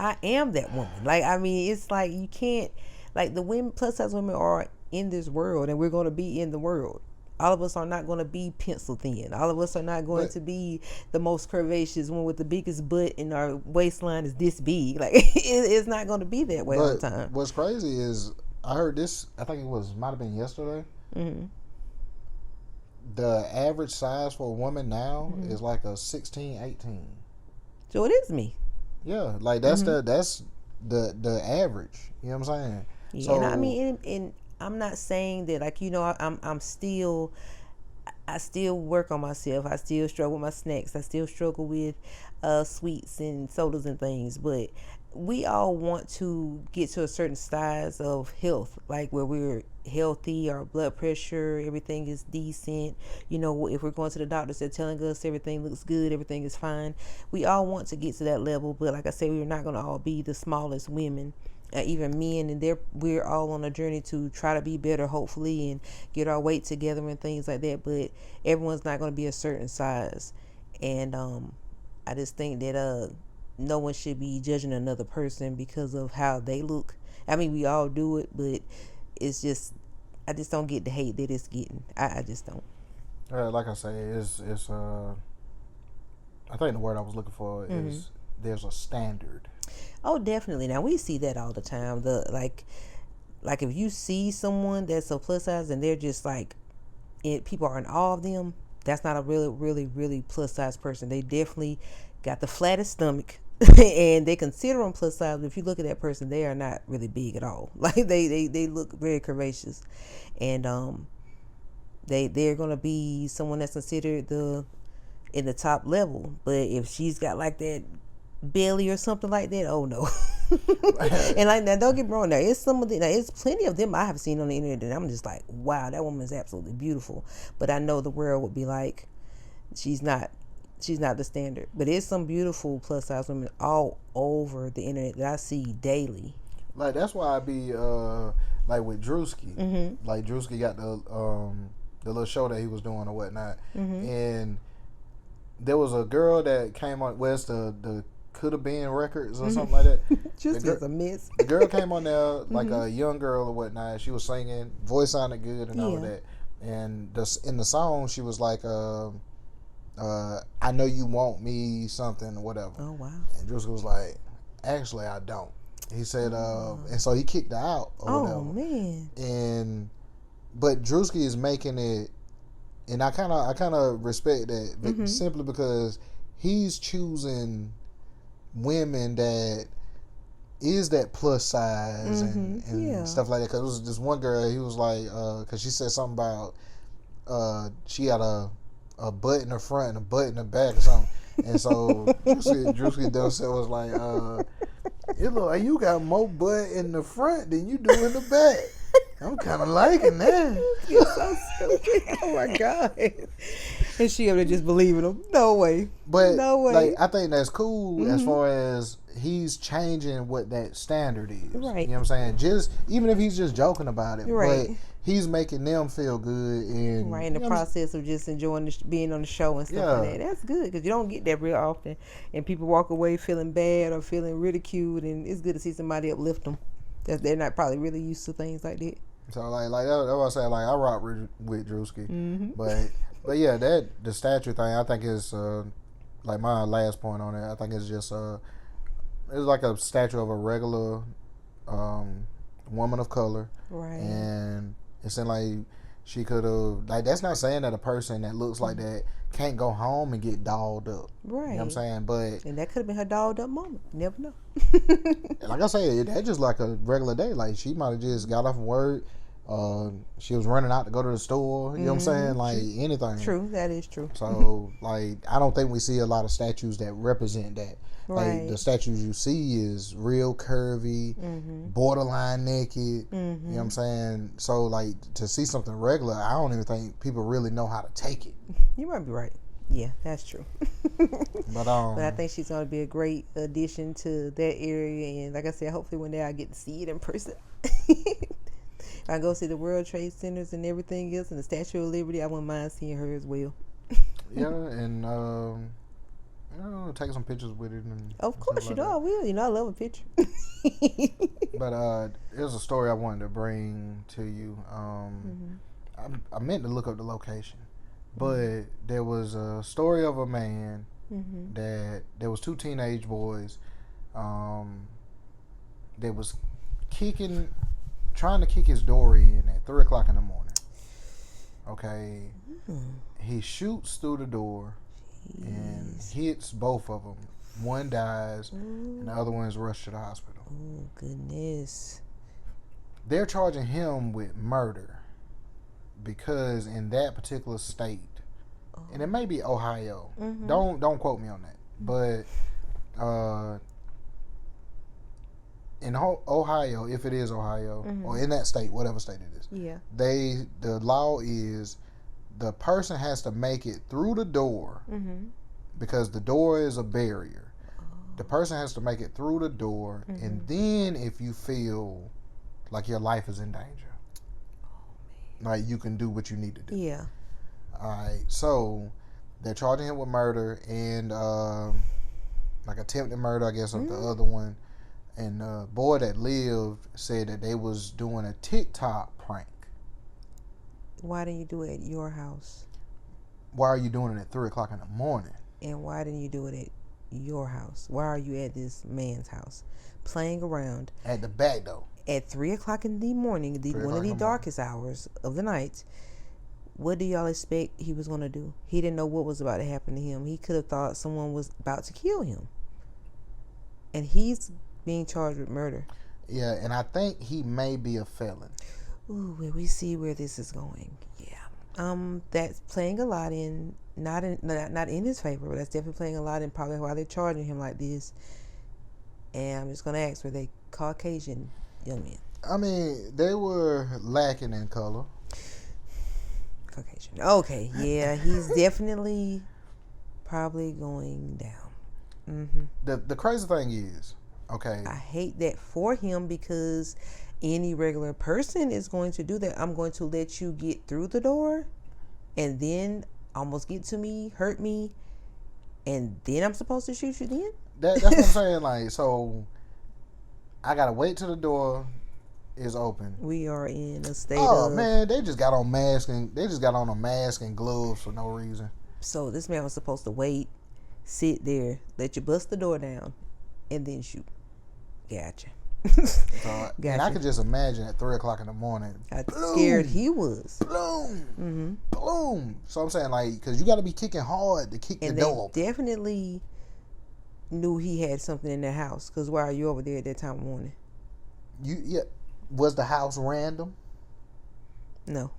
I am that woman. Like, I mean, it's like you can't, like, the women, plus size women are in this world, and we're going to be in the world. All of us are not going to be pencil thin. All of us are not going to be the most curvaceous one with the biggest butt, and our waistline is this big. Like, it's not going to be that way all the time. What's crazy is, I heard this, I think might have been yesterday. The average size for a woman now is like a 16, 18. So it is me. Yeah, like that's the average. You know what I'm saying? Yeah, so, and I mean, and I'm not saying that, like, you know, I'm still, I still work on myself. I still struggle with my snacks. I still struggle with sweets and sodas and things. But we all want to get to a certain size of health, like where we're healthy, our blood pressure, everything is decent. If we're going to the doctors, they're telling us everything looks good, everything is fine. We all want to get to that level, but like I said, we're not going to all be the smallest women. Even men, and we're all on a journey to try to be better, hopefully, and get our weight together and things like that. But everyone's not going to be a certain size, and I just think that no one should be judging another person because of how they look. I mean, we all do it, but it's just, I just don't get the hate that it's getting. I just don't. Like I say, it's I think the word I was looking for is there's a standard. Oh, definitely. Now we see that all the time. Like if you see someone that's a plus size and they're just like, people are in awe of them, that's not a really, really, really plus size person. They definitely got the flattest stomach, and they consider them plus size. But if you look at that person, they are not really big at all. Like they look very curvaceous, and they're gonna be someone that's considered in the top level. But if she's got like that belly or something like that, oh no. And like, now don't get me wrong, it's plenty of them I have seen on the internet that I'm just like, wow, that woman is absolutely beautiful. But I know the world would be like, she's not the standard. But there's some beautiful plus size women all over the internet that I see daily. Like, that's why I be like with Drewski. Like, Drewski got the little show that he was doing or whatnot, and there was a girl that came on. Where's the Could Have Been Records or something like that? Just as a miss. The girl came on there like a young girl or whatnot. She was singing, voice sounded good and all of that. And in the song, she was like, "I know you want me something or whatever." Oh wow! And Drewski was like, "Actually, I don't." He said, and so he kicked her out or whatever. Oh man! But Drewski is making it. And I kind of respect that, simply because he's choosing women that is that plus size and stuff like that. Because it was this one girl, he was like, because she said something about she had a butt in the front and a butt in the back or something. And so Drewski was like, it look like you got more butt in the front than you do in the back. I'm kind of liking that. You're so stupid. Oh my God. And she ever just believing him? No way. But no way. Like, I think that's cool as far as he's changing what that standard is. Right. You know what I'm saying? Just even if he's just joking about it, right. But he's making them feel good and right in the process of just enjoying being on the show and stuff like that. That's good because you don't get that real often, and people walk away feeling bad or feeling ridiculed, and it's good to see somebody uplift them. That they're not probably really used to things like that. So like that's what I say. Like, I rock with Drewski, but yeah, the statue thing I think is like my last point on it. I think it's just it's like a statue of a regular woman of color, right? And it seemed like she could have, like, that's not saying that a person that looks like that can't go home and get dolled up, right? You know what I'm saying? But and that could have been her dolled up moment. You never know. Like I said, that's just like a regular day. Like, she might have just got off from work. She was running out to go to the store. You know what I'm saying? Like, anything. True, that is true. So, like, I don't think we see a lot of statues that represent that. Right. Like, the statues you see is real curvy, borderline naked. You know what I'm saying? So, like, to see something regular, I don't even think people really know how to take it. You might be right. Yeah, that's true. But I think she's going to be a great addition to that area. And like I said, hopefully one day I get to see it in person. If I go see the World Trade Centers and everything else and the Statue of Liberty, I wouldn't mind seeing her as well. Yeah, and take some pictures with it. And of course, I will. I love a picture. But there's a story I wanted to bring to you. I meant to look up the location, but there was a story of a man that there was two teenage boys that was trying to kick his door in at 3:00 in the morning. Okay, he shoots through the door and hits both of them. One dies, and the other one is rushed to the hospital. Oh goodness! They're charging him with murder because in that particular state, and it may be Ohio. Don't quote me on that, but in Ohio, if it is Ohio or in that state, whatever state it is, the law is the person has to make it through the door because the door is a barrier. The person has to make it through the door, and then if you feel like your life is in danger, like you can do what you need to do. Yeah. All right. So they're charging him with murder and like attempted murder, I guess, of the other one. And the boy that lived said that they was doing a TikTok prank. Why didn't you do it at your house? Why are you doing it at 3:00 in the morning? And why didn't you do it at your house? Why are you at this man's house playing around at the back though at 3:00 in the morning, one of the darkest hours of the night? What do y'all expect he was going to do? He didn't know what was about to happen to him. He could have thought someone was about to kill him, and he's being charged with murder. Yeah, and I think he may be a felon. Ooh, we see where this is going. Yeah, that's playing a lot in. Not in his favor, but that's definitely playing a lot in probably why they're charging him like this. And I'm just gonna ask, were they Caucasian young men? I mean, they were lacking in color. Caucasian. Okay, yeah, he's definitely probably going down. The crazy thing is, okay, I hate that for him because any regular person is going to do that. I'm going to let you get through the door, and then almost get to me, hurt me, and then I'm supposed to shoot you then? That's what I'm saying. Like, so I gotta wait till the door is open. We are in a state of... man, they just got on a mask and gloves for no reason. So this man was supposed to wait, sit there, let you bust the door down, and then shoot. Gotcha. And I could just imagine at 3:00 in the morning. How scared he was. Boom, boom. So I'm saying, like, because you got to be kicking hard to kick the door open. Definitely knew he had something in the house. Because why are you over there at that time of morning? Was the house random? No,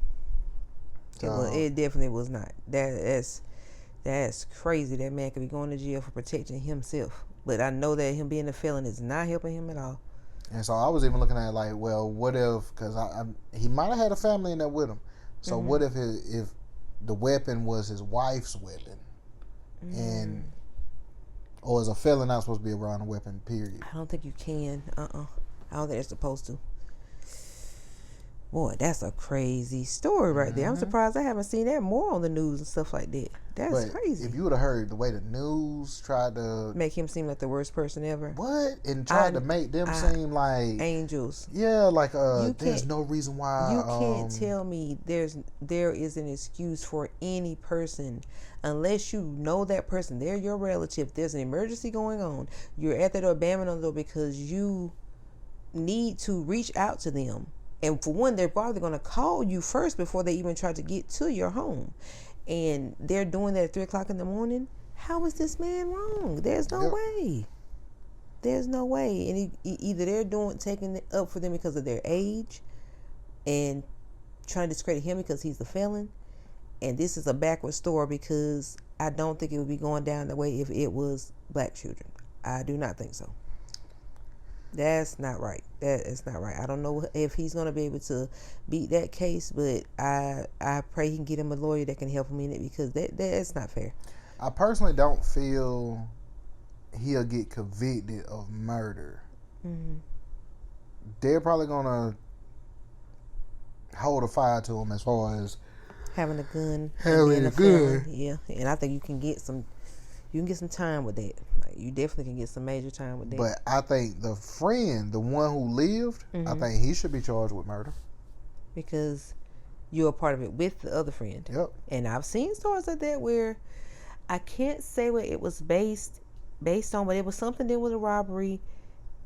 it definitely was not. That's crazy. That man could be going to jail for protecting himself. But I know that him being a felon is not helping him at all. And so I was even looking at it like, well, what if? Because he might have had a family in there with him. So what if the weapon was his wife's weapon, or is a felon not supposed to be around a weapon? Period. I don't think you can. I don't think they're supposed to. Boy, that's a crazy story right there. I'm surprised I haven't seen that more on the news and stuff like that. That's crazy. If you would have heard the way the news tried to make him seem like the worst person ever. What? And tried to make them seem like angels. Yeah, like there's no reason why you can't tell me there is an excuse for any person unless you know that person. They're your relative. There's an emergency going on. You're at the door, banging on the door because you need to reach out to them. And for one, they're probably going to call you first before they even try to get to your home. And they're doing that at 3:00 in the morning. How is this man wrong? There's no way. There's no way. And either they're taking it up for them because of their age and trying to discredit him because he's the felon. And this is a backward story because I don't think it would be going down the way if it was black children. I do not think so. That's not right. That is not right. I don't know if he's going to be able to beat that case, but I pray he can get him a lawyer that can help him in it because that's not fair. I personally don't feel he'll get convicted of murder. They're probably going to hold a fire to him as far as having a gun. Yeah, and I think you can get some time with that. Like, you definitely can get some major time with that. But I think the friend, the one who lived, I think he should be charged with murder. Because you're a part of it with the other friend. Yep. And I've seen stories like that where I can't say what it was based on, but it was something that was a robbery.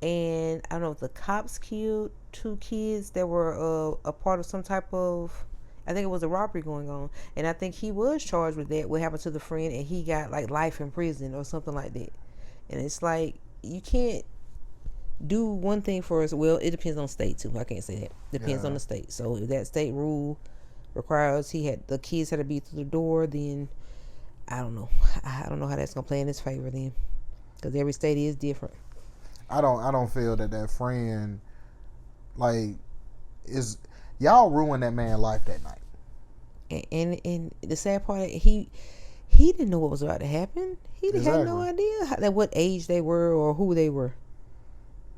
And I don't know if the cops killed 2 kids that were a part of some type of... I think it was a robbery going on, and I think he was charged with that. What happened to the friend, and he got like life in prison or something like that. And it's like you can't do one thing for us. Well, it depends on state too. I can't say that. Depends on the state. So if that state rule requires the kids had to be through the door, then I don't know. I don't know how that's gonna play in his favor then, because every state is different. I don't feel that friend like is y'all ruined that man's life that night. And the sad part, he didn't know what was about to happen. He had no idea what age they were or who they were.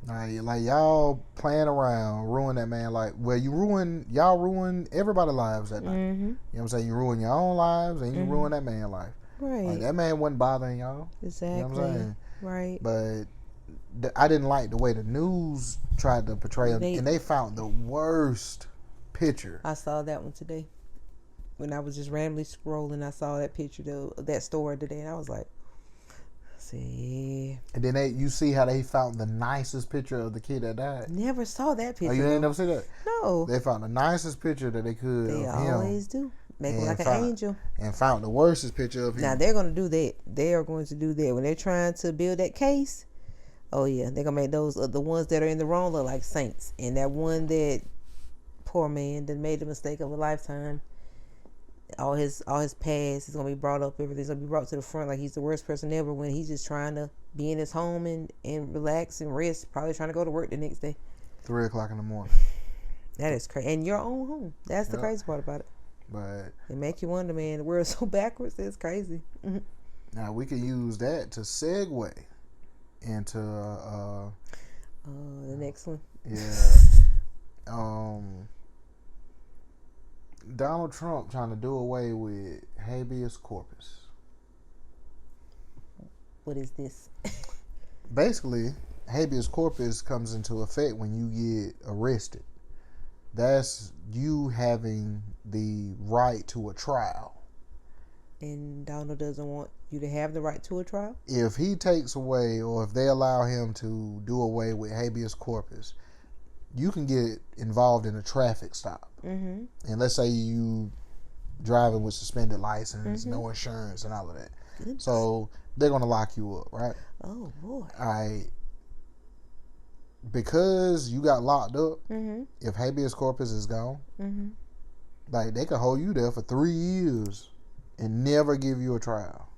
Like y'all playing around, ruin that man. Like, well, y'all ruin everybody's lives that night. Mm-hmm. You know what I'm saying? You ruin your own lives and you ruin that man's life. Right. Like, that man wasn't bothering y'all. Exactly. You know what I'm saying? Right. But I didn't like the way the news tried to portray him, and they found the worst picture. I saw that one today. When I was just randomly scrolling, I saw that picture, that story today, and I was like, see. And then you see how they found the nicest picture of the kid that died. Never saw that picture. Oh, you ain't never see that? No. They found the nicest picture that they could They of him. always do. Make him like an angel. And found the worstest picture of him. Now, they're going to do that. They are going to do that. When they're trying to build that case, oh, yeah, they're going to make those, the ones that are in the wrong look like saints. And that one that, poor man, that made the mistake of a lifetime, all his past is going to be brought up. Everything's going to be brought to the front like he's the worst person ever, when he's just trying to be in his home and relax and rest, probably trying to go to work the next day. 3 o'clock in the morning. That is crazy. And your own home. That's the crazy part about it. But it make you wonder, man, the world's so backwards. It's crazy. Now we can use that to segue into the next one. Yeah. Donald Trump trying to do away with habeas corpus. What is this? Basically, habeas corpus comes into effect when you get arrested. That's you having the right to a trial. And Donald doesn't want you to have the right to a trial? If he takes away, or if they allow him to do away with habeas corpus, you can get involved in a traffic stop. Mm-hmm. And let's say you driving with suspended license, no insurance, and all of that. Goodness. So they're going to lock you up, right? Oh, boy. All right. Because you got locked up, if habeas corpus is gone, like they could hold you there for 3 years and never give you a trial.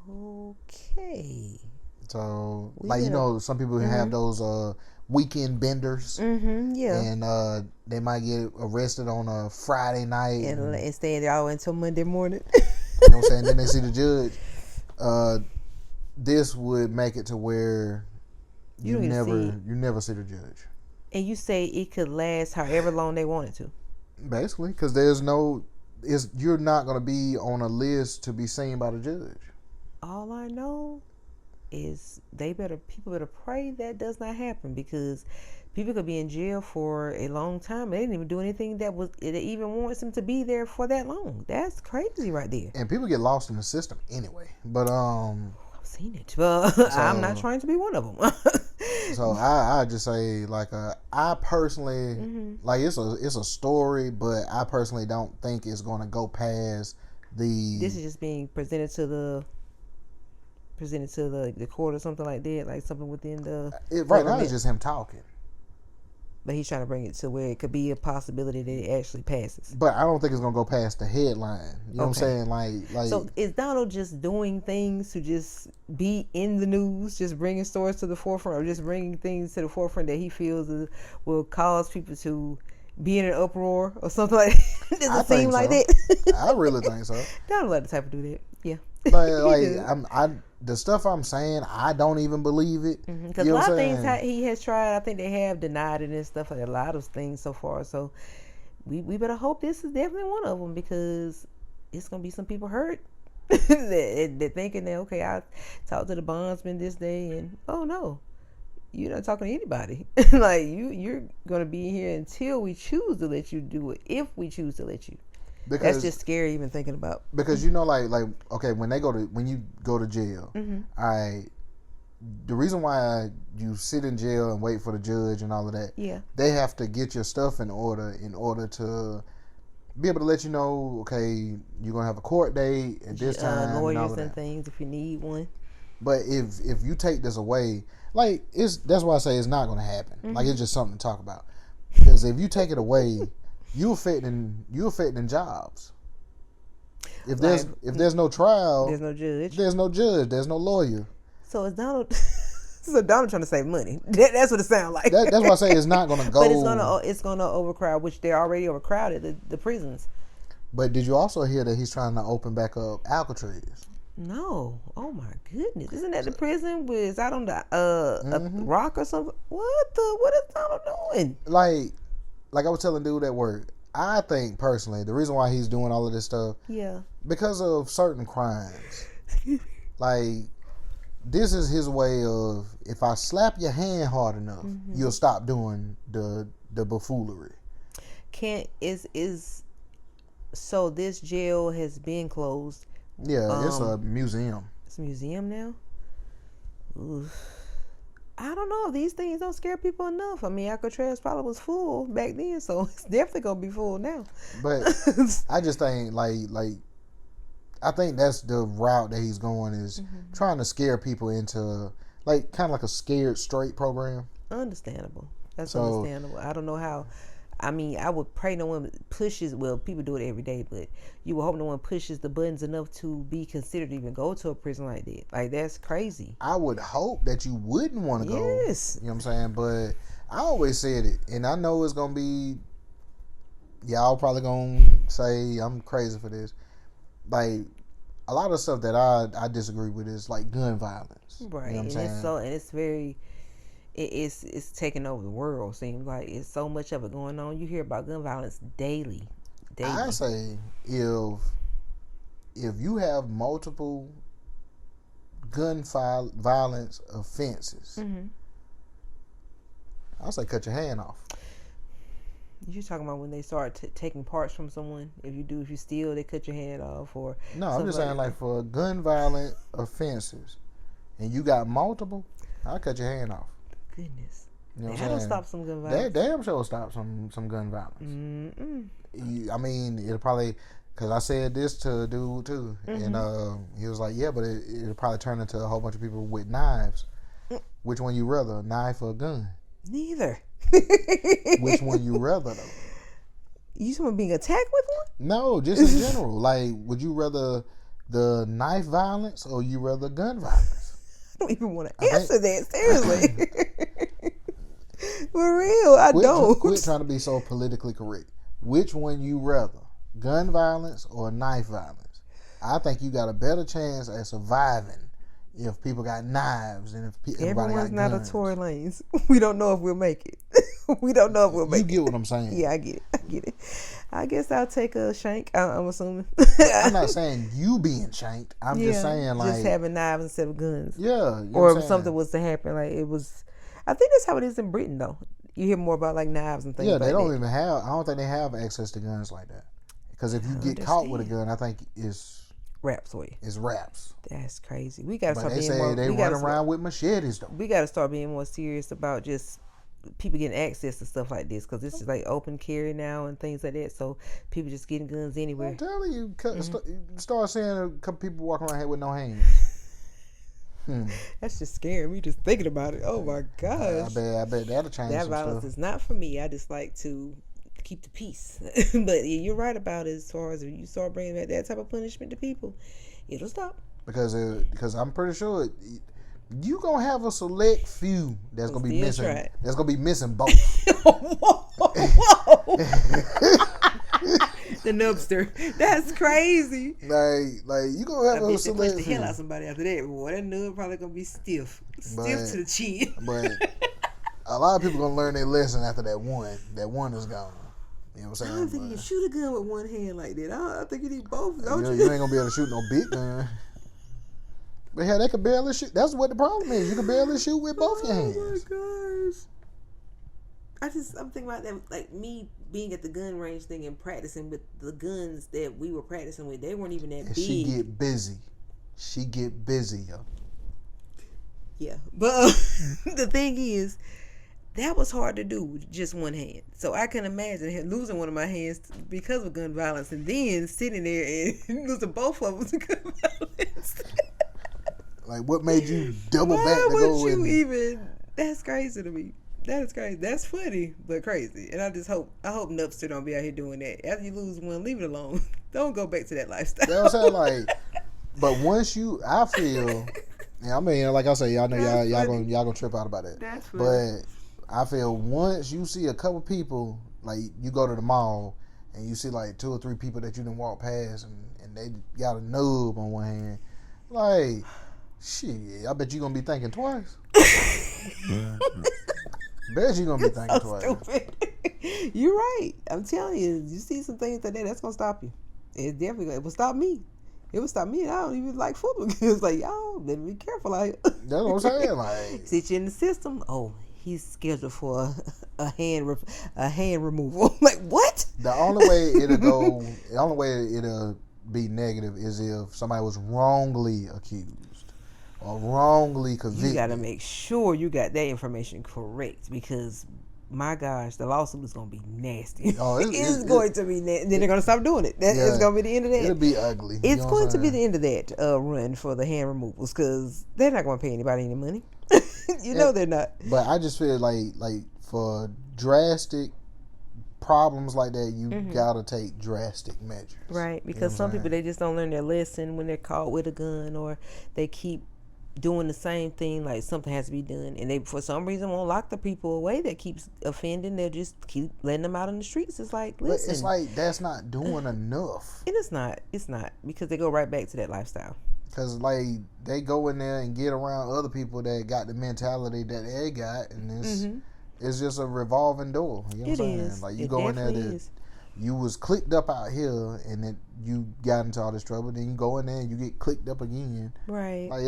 Okay. So, like, you know, some people have those weekend benders. Yeah. And they might get arrested on a Friday night. And stay there all until Monday morning. You know what I'm saying? Then they see the judge. This would make it to where you never see the judge. And you say it could last however long they want it to. Basically, because you're not going to be on a list to be seen by the judge. All I know is people better pray that does not happen, because people could be in jail for a long time. They didn't even do anything that even wants them to be there for that long. That's crazy right there. And people get lost in the system anyway. But I've seen it, but I'm not trying to be one of them. So I just say, like, I personally like it's a story, but I personally don't think it's going to go past the. This is just being presented to the court or something like that, like something within the. Right now, it's just him talking. But he's trying to bring it to where it could be a possibility that it actually passes. But I don't think it's gonna go past the headline. You know what I'm saying? Like. So is Donald just doing things to just be in the news, just bringing stories to the forefront, or just bringing things to the forefront that he feels will cause people to be in an uproar or something like that? Does it seem like that? I really think so. Donald like the type of do that. Yeah. Like the stuff I'm saying, I don't even believe it. Because a lot of things he has tried, I think they have denied it and stuff, like a lot of things so far. So we better hope this is definitely one of them, because it's gonna be some people hurt. They're thinking that, okay, I talked to the bondsman this day, and oh no, you're not talking to anybody. Like you're gonna be here until we choose to let you do it, if we choose to let you. Because that's just scary even thinking about. Because like okay, when you go to jail, the reason why you sit in jail and wait for the judge and all of that, they have to get your stuff in order to be able to let you know, okay, you're gonna have a court date at this time, lawyers and things if you need one. But if you take this away, like that's why I say it's not gonna happen. Like, it's just something to talk about. Because if you take it away, you affecting jobs. If there's no trial, there's no judge. There's no judge. There's no lawyer. So is Donald? So Donald trying to save money. That's what it sounds like. That's why I say it's not going to go. But it's gonna overcrowd, which they're already overcrowded, the prisons. But did you also hear that he's trying to open back up Alcatraz? No. Oh my goodness! Isn't that the prison was out on the a rock or something? What is Donald doing? Like I was telling dude at work, I think personally the reason why he's doing all of this stuff, because of certain crimes. Like, this is his way of, if I slap your hand hard enough, you'll stop doing the buffoonery. So this jail has been closed. Yeah, it's a museum. It's a museum now? Oof. I don't know. These things don't scare people enough. I mean, Alcatraz probably was full back then, so it's definitely going to be full now. But I just think, I think that's the route that he's going, is trying to scare people into, kind of like a scared straight program. Understandable. That's understandable. I don't know how. I mean, I would pray no one pushes, well, people do it every day, but you would hope no one pushes the buttons enough to be considered to even go to a prison like that. Like, that's crazy. I would hope that you wouldn't want to go. Yes. You know what I'm saying? But I always said it, and I know it's going to be, y'all probably going to say I'm crazy for this. Like, a lot of stuff that I disagree with is like gun violence. Right. You know what I'm saying? It's very, it's taking over the world. Seems like it's so much of it going on. You hear about gun violence daily. I say if you have multiple gun violence offenses, I'll say cut your hand off. You're talking about when they start taking parts from someone. If you steal, they cut your hand off, or no, I'm just saying like for gun violent offenses, and you got multiple, I'll cut your hand off. Goodness, you know that'll stop some gun violence. That damn sure will stop some gun violence. I mean, it'll probably, because I said this to a dude too, and he was like, yeah, but it'll probably turn into a whole bunch of people with knives. Which one you rather, a knife or a gun? Neither. Which one you rather though? You someone being attacked with one? No, just in general. Like, would you rather the knife violence or you rather gun violence? I don't even want to answer that. Seriously. For real, I don't. Quit trying to be so politically correct. Which one you rather, gun violence or knife violence? I think you got a better chance at surviving if people got knives and if everybody everyone's got not guns. A Tory Lanez. We don't know if we'll make it. We don't know if we'll make it. You get what I'm saying? Yeah, I get it. I guess I'll take a shank. I'm assuming. I'm not saying you being shanked. I'm just saying like just having knives instead of guns. Yeah. Or if something was to happen, like it was. I think that's how it is in Britain, though. You hear more about like knives and things. Yeah, like they don't that. even have. I don't think they have access to guns like that. Because if you get caught with a gun, I think it's raps for you. It's raps. That's crazy. We gotta start being more. They run around with machetes though. We gotta start being more serious about just people getting access to stuff like this, because this is like open carry now and things like that. So people just getting guns anywhere. I'm telling you, start seeing a couple people walking around here with no hands. That's just scaring me just thinking about it. Oh my gosh. I bet that'll change. That some violence stuff. is not for me. I just like to keep the peace. But you're right about it, as far as if you start bringing that type of punishment to people, it'll stop. Because I'm pretty sure you gonna have a select few that's gonna be missing. That's gonna be missing both. Whoa. The nubster. That's crazy. Like you gonna have a select push the few. hell out of somebody after that. Boy, that nub probably gonna be stiff to the chin. But a lot of people gonna learn their lesson after that one. That one is gone. You know what I'm saying? I don't think you can shoot a gun with one hand like that. I think you need both. Don't you? You ain't gonna be able to shoot no big gun. But hell, they can barely shoot. That's what the problem is. You can barely shoot with both your hands. Oh my gosh. I'm thinking about that, like me being at the gun range thing and practicing with the guns that we were practicing with. They weren't even that big. She get busy, yo. Yeah, but the thing is, that was hard to do with just one hand. So I can imagine losing one of my hands because of gun violence, and then sitting there and losing both of them to gun violence. Like, what made you double back to go with? That's crazy to me. That is crazy. That's funny, but crazy. And I hope Nupster don't be out here doing that. After you lose one, leave it alone. Don't go back to that lifestyle. You know what I'm saying? Like, but once I feel, I mean, like I say, y'all know y'all gonna trip out about that. That's funny. But I feel once you see a couple people, like you go to the mall and you see like 2 or 3 people that you didn't walk past and they got a nub on one hand, like, shit, I bet you gonna be thinking twice. Bet you gonna be thinking twice. Stupid. You're right. I'm telling you, you see some things like that, that's gonna stop you. It will stop me. It would stop me, and I don't even like football. It's like, y'all better be careful out here. That's what I'm saying. Like, sit you in the system. Oh, he's scheduled for a hand removal. Like, what? The only way it'll be negative is if somebody was wrongly accused or wrongly convicted. You got to make sure you got that information correct, because my gosh, the lawsuit is going to be nasty. Oh, it's going to be nasty. Then they're going to stop doing it. It's going to be the end of that. It'll be ugly. It's going to be the end of that run for the hand removals, because they're not going to pay anybody any money. know they're not. But I just feel like for drastic problems like that, you gotta take drastic measures. Right, because some people, they just don't learn their lesson when they're caught with a gun, or they keep doing the same thing. Like, something has to be done, and they for some reason won't lock the people away that keeps offending. They'll just keep letting them out in the streets. It's like, listen, but it's like that's not doing enough. And it's not because they go right back to that lifestyle. Because like they go in there and get around other people that got the mentality that they got, and it's just a revolving door. You know what I'm saying? Is. Like, you go in there that you was clicked up out here, and then you got into all this trouble. Then you go in there and you get clicked up again. Right. Like,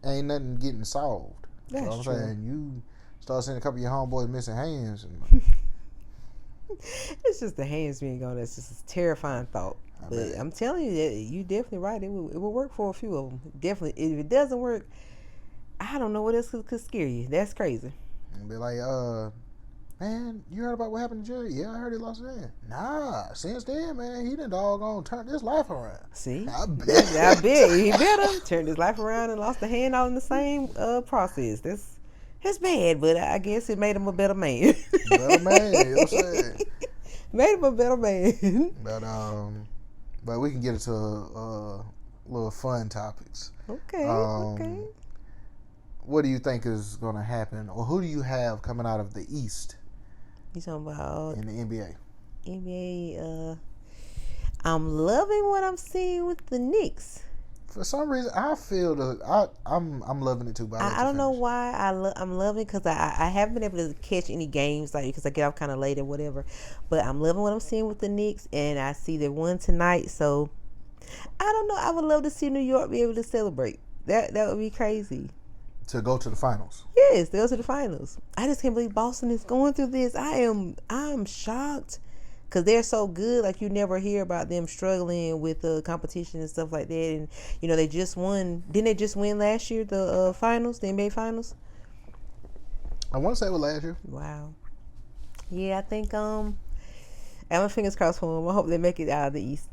ain't nothing getting solved. That's you know what true. I'm saying? You start seeing a couple of your homeboys missing hands. And it's just the hands being gone. That's just a terrifying thought. But I'm telling you that you're definitely right. It will work for a few of them. Definitely. If it doesn't work, I don't know what else could scare you. That's crazy. And be like, man, you heard about what happened to Jerry? Yeah, I heard he lost his hand. Nah, since then, man, he done doggone turned his life around. See? I bet he better turned his life around and lost a hand all in the same process. That's bad, but I guess it made him a better man. Better man, you know what I'm saying? Made him a better man. But we can get into little fun topics. Okay. What do you think is going to happen, or who do you have coming out of the East? You talking about in the NBA? NBA. I'm loving what I'm seeing with the Knicks. For some reason, I feel I'm loving it too. But I don't know why I'm loving it, because I haven't been able to catch any games, like, because I get off kind of late or whatever. But I'm loving what I'm seeing with the Knicks, and I see they won tonight. So I don't know. I would love to see New York be able to celebrate. That would be crazy. To go to the finals. Yes, they go to the finals. I just can't believe Boston is going through this. I'm shocked, because they're so good. Like, you never hear about them struggling with competition and stuff like that. And they just won. Didn't they just win last year, the finals, the NBA finals? I want to say it was last year. Wow. Yeah, I think I have my fingers crossed for them. I hope they make it out of the East.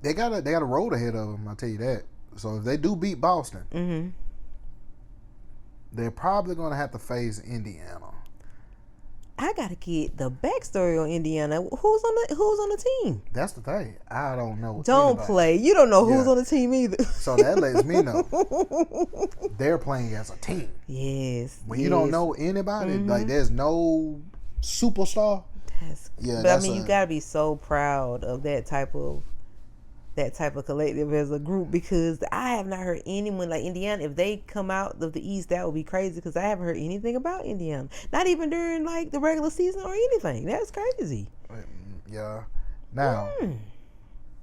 They got a road ahead of them. I'll tell you that. So if they do beat Boston, they're probably going to have to face Indiana. I gotta get the backstory on Indiana. Who's on the team? That's the thing. I don't know. Don't play. You don't know who's on the team either. So that lets me know they're playing as a team. Yes. When you don't know anybody, like, there's no superstar. But I mean, you gotta be so proud of that type of collective as a group, because I have not heard anyone like Indiana. If they come out of the East, that would be crazy, because I haven't heard anything about Indiana, not even during like the regular season or anything. That's crazy. Yeah. Now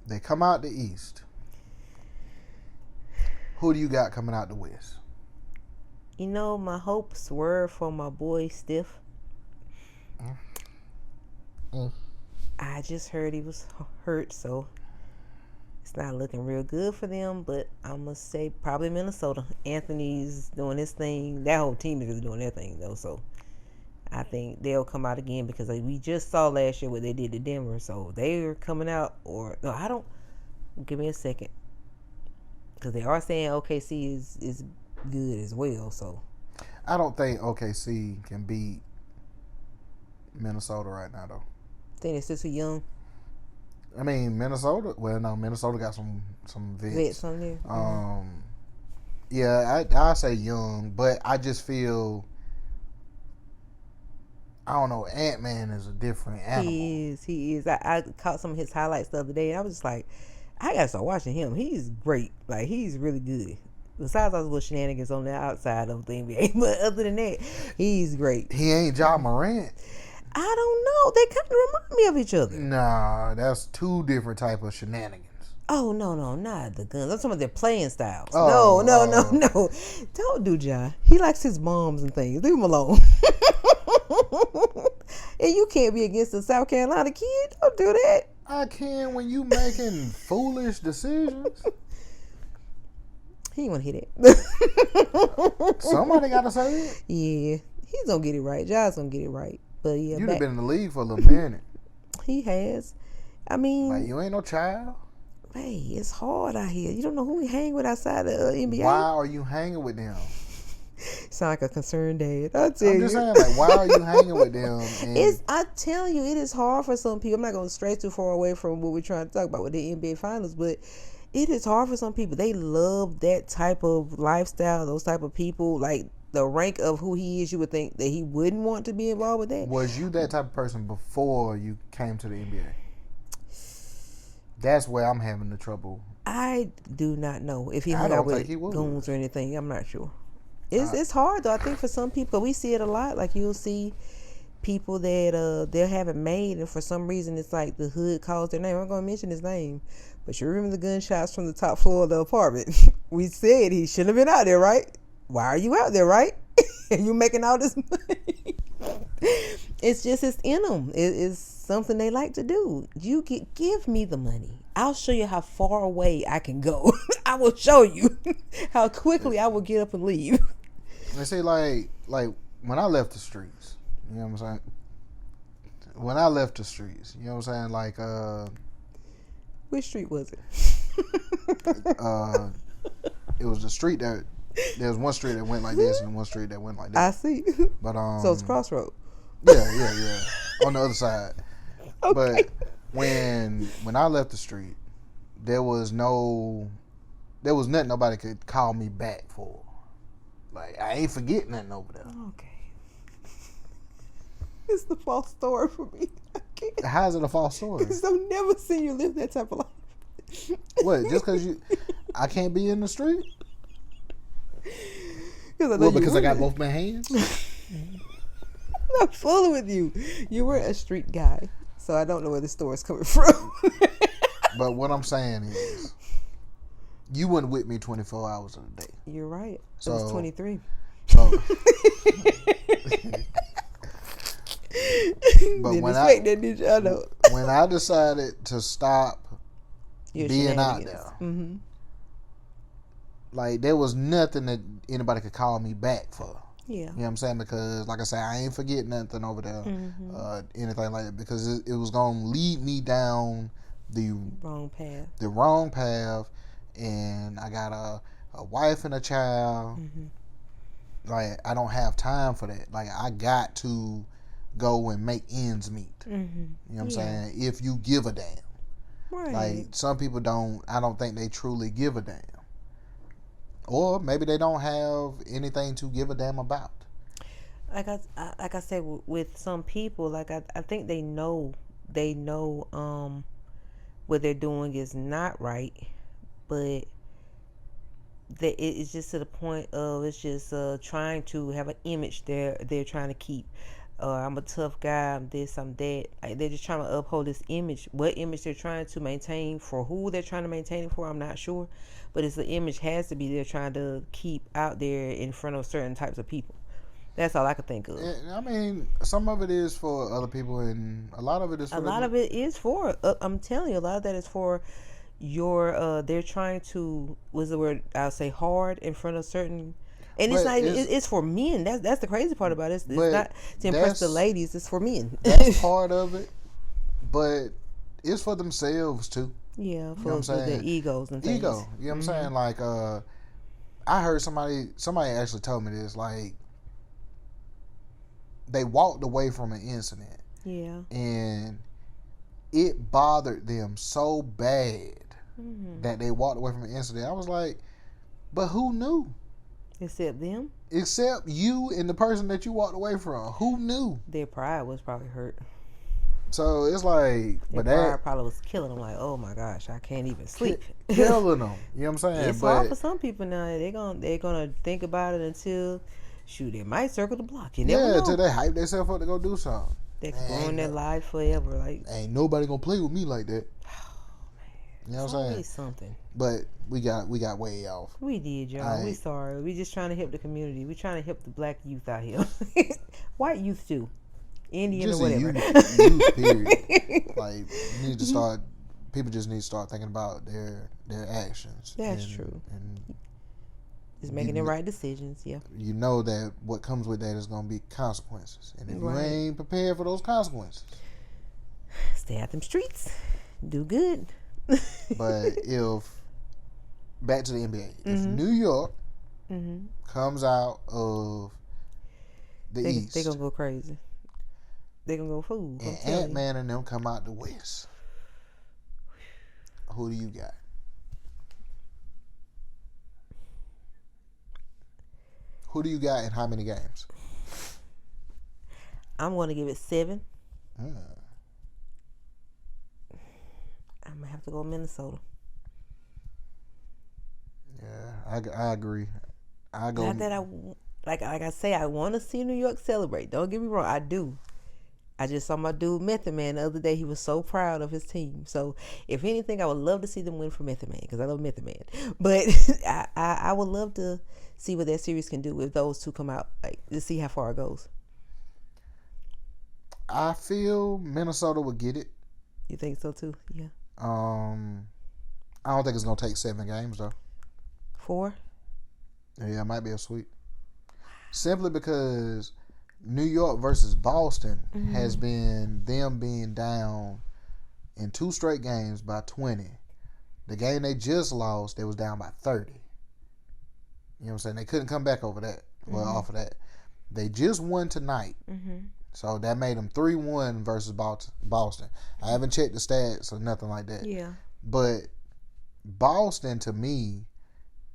they come out the East. Who do you got coming out the West? My hopes were for my boy Steph. I just heard he was hurt, so it's not looking real good for them, but I'm going to say probably Minnesota. Anthony's doing his thing. That whole team is doing their thing, though. So I think they'll come out again, because we just saw last year what they did to Denver. So they're coming out, give me a second. Because they are saying OKC is good as well. So I don't think OKC can beat Minnesota right now, though. Think they're still too young. I mean, Minnesota. Well, no, Minnesota got some vets on there. Yeah, I say young, but I just feel. I don't know. Ant-Man is a different animal. He is. I caught some of his highlights the other day, and I was just like, I gotta start watching him. He's great. Like, he's really good. Besides all the little shenanigans on the outside of the NBA, but other than that, he's great. He ain't Ja Morant. I don't know. They kind of remind me of each other. Nah, that's two different type of shenanigans. Oh, no, not the guns. I'm talking about their playing styles. Oh, no. Don't do Ja. He likes his bombs and things. Leave him alone. And you can't be against the South Carolina kid. Don't do that. I can when you making foolish decisions. He ain't want to hear that. Somebody got to say it. Yeah. He's going to get it right. Ja's going to get it right. But yeah. You've been in the league for a little minute. He has. I mean. Like, you ain't no child. Hey, it's hard out here. You don't know who we hang with outside the NBA. Why are you hanging with them? Sound like a concerned dad. I'm just saying, like, why are you hanging with them? I tell you, it is hard for some people. I'm not going to stray too far away from what we're trying to talk about with the NBA Finals, but it is hard for some people. They love that type of lifestyle, those type of people. Like, the rank of who he is, you would think that he wouldn't want to be involved with that. Was you that type of person before you came to the NBA? That's where I'm having the trouble. I do not know if he hung out with goons or anything. I'm not sure. It's hard though. I think for some people, we see it a lot. Like, you'll see people that they haven't made, and for some reason it's like the hood calls their name. I'm going to mention his name, but you remember the gunshots from the top floor of the apartment? We said he shouldn't have been out there, right? Why are you out there, right? And you making all this money? It's in them. It's something they like to do. You give me the money. I'll show you how far away I can go. I will show you how quickly I will get up and leave. They say like when I left the streets, you know what I'm saying? When I left the streets, you know what I'm saying? Like which street was it? It was the street that there was one street that went like this and one street that went like that. I see. But so it's crossroad. Yeah. On the other side. Okay. But when I left the street, there was nothing nobody could call me back for. Like, I ain't forget nothing over there. Okay. It's the false story for me. I can't. How's it a false story? Because I've never seen you live that type of life. What? Just because I can't be in the street? Because I got both my hands? I'm not fooling with you. You were a street guy, so I don't know where the story is coming from. But what I'm saying is, you weren't with me 24 hours of the day. You're right. So, it was 23. So, but didn't expect that, did you? I know. When I decided to stop being out there, mm-hmm. like, there was nothing that anybody could call me back for. Yeah. You know what I'm saying? Because, like I said, I ain't forget nothing over there, mm-hmm. Anything like that, because it was going to lead me down the wrong path, and I got a wife and a child. Mm-hmm. Like, I don't have time for that. Like, I got to go and make ends meet. Mm-hmm. You know what I'm saying? If you give a damn. Right. Like, some people I don't think they truly give a damn. Or maybe they don't have anything to give a damn about. Like I said, with some people, like I think they know what they're doing is not right, but it's just to the point of it's just trying to have an image they're trying to keep. I'm a tough guy, I'm this, I'm that. Like, they're just trying to uphold this image. What image they're trying to maintain, for who they're trying to maintain it for, I'm not sure. But it's the image has to be they're trying to keep out there in front of certain types of people. That's all I could think of. I mean, some of it is for other people, and a lot of it is for I'm telling you, a lot of that is for your, they're trying to, what's the word, I'll say, hard in front of certain. And it's not. It's for men. That's the crazy part about it. It's not to impress the ladies. It's for men. That's part of it, but it's for themselves too. Yeah, for their egos and things. You know what I'm saying? Like, I heard somebody actually told me this. Like, they walked away from an incident. Yeah. And it bothered them so bad that they walked away from an incident. I was like, but who knew? Except them? Except you and the person that you walked away from. Who knew? Their pride was probably hurt. So it's like, Their pride probably was killing them. Like, oh my gosh, I can't even sleep. Killing them. You know what I'm saying? It's hard for some people now. They're gonna think about it until, shoot, they might circle the block. You never know. Until they hype themselves up to go do something. They can go on their life forever. Like, ain't nobody gonna play with me like that. You know what I'm saying? Something. But we got way off. We did, y'all. We sorry. We just trying to help the community. We trying to help the black youth out here. White youth too. Indian just or whatever. Youth period. Like, you need to start. People just need to start thinking about their actions. That's true. And just making the right decisions. Yeah. You know that what comes with that is going to be consequences, and if you ain't prepared for those consequences, stay out them streets. Do good. But if back to the NBA, if New York comes out of the East, they're gonna go crazy. They're gonna go fool. And Ant-Man and them come out the West. Who do you got? Who do you got in how many games? I'm gonna give it 7. I'm gonna have to go Minnesota. Yeah, I agree. I go. Not that like I say, I want to see New York celebrate. Don't get me wrong, I do. I just saw my dude Method Man the other day. He was so proud of his team. So if anything, I would love to see them win for Method Man because I love Method Man. But I would love to see what that series can do if those two come out, like to see how far it goes. I feel Minnesota would get it. You think so too? Yeah. I don't think it's gonna take 7 games though. 4? Yeah, it might be a sweep. Simply because New York versus Boston has been them being down in 2 straight games by 20. The game they just lost, they was down by 30. You know what I'm saying? They couldn't come back over that. Well, off of that. They just won tonight. So that made them 3-1 versus Boston. I haven't checked the stats or nothing like that. Yeah. But Boston, to me,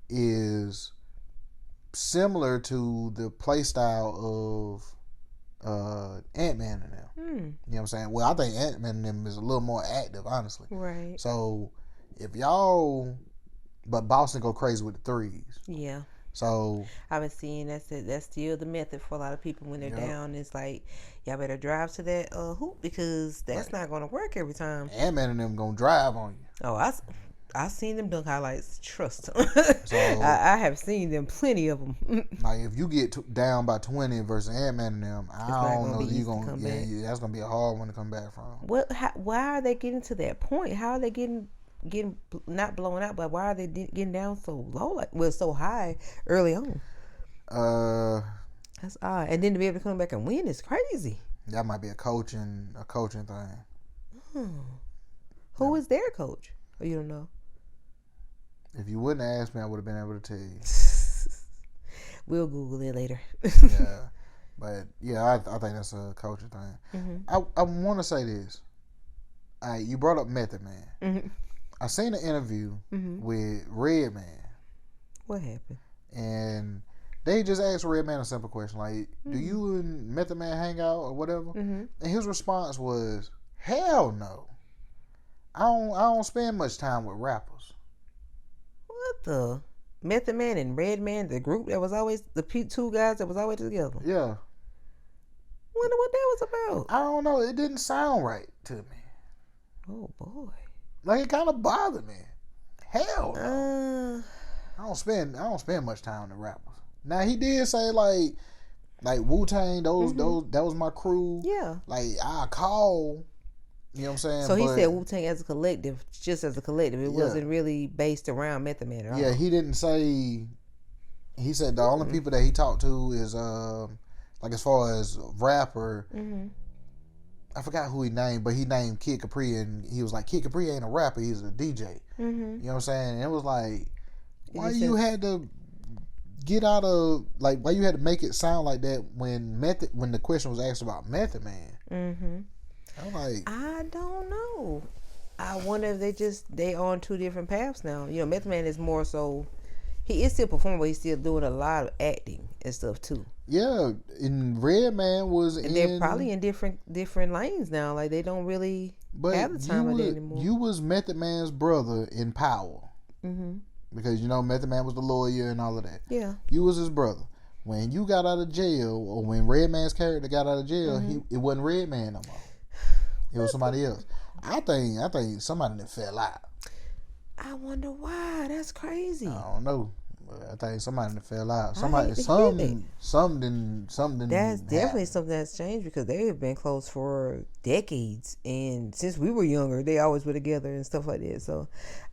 is similar to the play style of Ant-Man and them. You know what I'm saying? Well, I think Ant-Man and them is a little more active, honestly. Right. So, but Boston go crazy with the threes. Yeah. So I've been seeing that's still the method for a lot of people when they're down. It's like, y'all better drive to that hoop because that's not going to work every time. Ant-Man and them going to drive on you. Oh, I've seen them dunk highlights. Trust. So, I have seen them, plenty of them. Like if you get down by 20 versus Ant-Man and them, I don't know if you're going to that's going to be a hard one to come back from. Why are they getting to that point? How are they getting not blown out, but why are they getting down so low, so high early on? That's odd. And then to be able to come back and win is crazy. That might be a coaching thing. Who is their coach? Oh, you don't know? If you wouldn't have asked me, I would have been able to tell you. We'll Google it later. Yeah, but I think that's a coaching thing. I want to say this. You brought up Method Man. I seen an interview with Redman. What happened? And they just asked Redman a simple question like, do you and Method Man hang out or whatever? And his response was, hell no. I don't spend much time with rappers. What the? Method Man and Redman, the group that was always, the two guys that was always together. Yeah. Wonder what that was about. I don't know. It didn't sound right to me. Oh boy. Like it kind of bothered me. Hell no. I don't spend much time with rappers. Now he did say like Wu-Tang, those that was my crew. Yeah. Like I call, you know what I'm saying? So he said Wu-Tang as a collective, just as a collective. It wasn't really based around Method Man at all. Yeah, he didn't say. He said the only people that he talked to is like as far as rapper. I forgot who he named, but he named Kid Capri, and he was like, Kid Capri ain't a rapper, he's a DJ. You know what I'm saying? And it was like, why you had to get out of like why you had to make it sound like that when the question was asked about Method Man? Mm-hmm. I'm like, I don't know. I wonder if they on two different paths now. You know, Method Man is more so. He is still performing, but he's still doing a lot of acting and stuff too. Yeah, and Redman was and they're probably in different lanes now. Like they don't really have the time of that anymore. You was Method Man's brother in Power. Mm-hmm. Because you know Method Man was the lawyer and all of that. Yeah. You was his brother. When you got out of jail, or when Redman's character got out of jail, it wasn't Redman no more. It was somebody else. I think somebody that fell out. I wonder why. That's crazy. I don't know. But I think somebody that fell out. Something. That's definitely something that's changed because they have been close for decades, and since we were younger, they always were together and stuff like that. So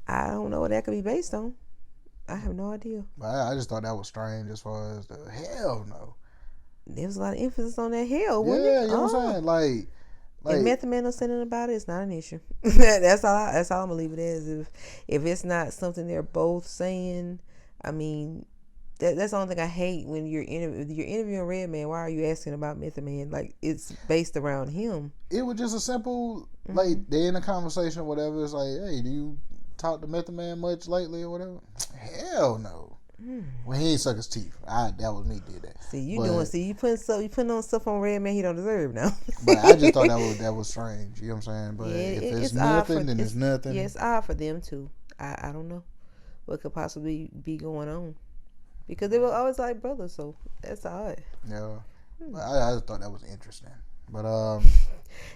I don't know what that could be based on. I have no idea. I just thought that was strange as far as the hell no. There was a lot of emphasis on that hell, wasn't it? You know what I'm saying? Like if Method Man don't say nothing about it, it's not an issue. That's all I'm gonna leave it as. If it's not something they're both saying, I mean, that's the only thing I hate when you're interviewing Redman. Why are you asking about Method Man? Like it's based around him. It was just a simple like they in a conversation or whatever. It's like, hey, do you talk to Method Man much lately or whatever? Hell no. When he ain't suck his teeth, that was me did that. See you putting on stuff on Redman he don't deserve now. But I just thought that was strange. You know what I'm saying? But if it's nothing, then it's nothing. Yeah, it's odd for them too. I don't know what could possibly be going on because they were always like brothers, so that's odd. Yeah, I just thought that was interesting. But you're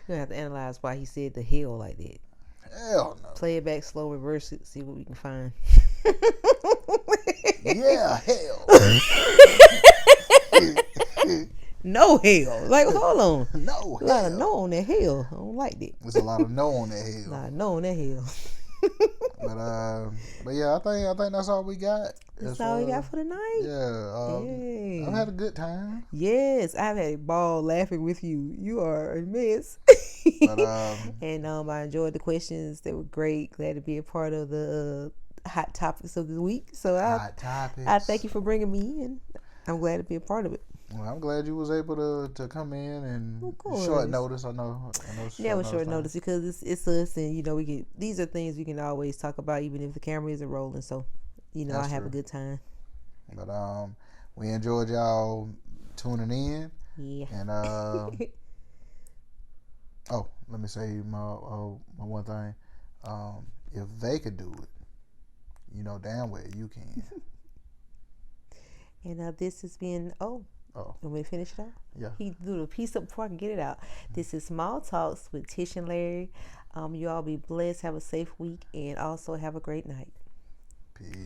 gonna have to analyze why he said the hell like that. Hell no. Play it back slow, reverse it, see what we can find. Yeah, hell. No hell. Like, hold on. No hell. A lot of no on that hell. I don't like that. There's a lot of no on that hell. A lot of no on that hell. But yeah, I think that's all we got. That's all we got for the night. Yeah. I've had a good time. Yes, I've had a ball laughing with you. You are a mess. But, and I enjoyed the questions. They were great. Glad to be a part of the hot topics of the week. So I thank you for bringing me in. I'm glad to be a part of it. Well, I'm glad you was able to come in and short notice. I know. Yeah, with short notice because it's us, and these are things we can always talk about even if the camera isn't rolling. So, I have a good time. But we enjoyed y'all tuning in. Yeah. And let me say my one thing. If they could do it, damn well you can. And this has been you want me to finish it out? Yeah. He do the piece up before I can get it out. This is Small Talks with Tish and Larry. You all be blessed. Have a safe week and also have a great night. Peace.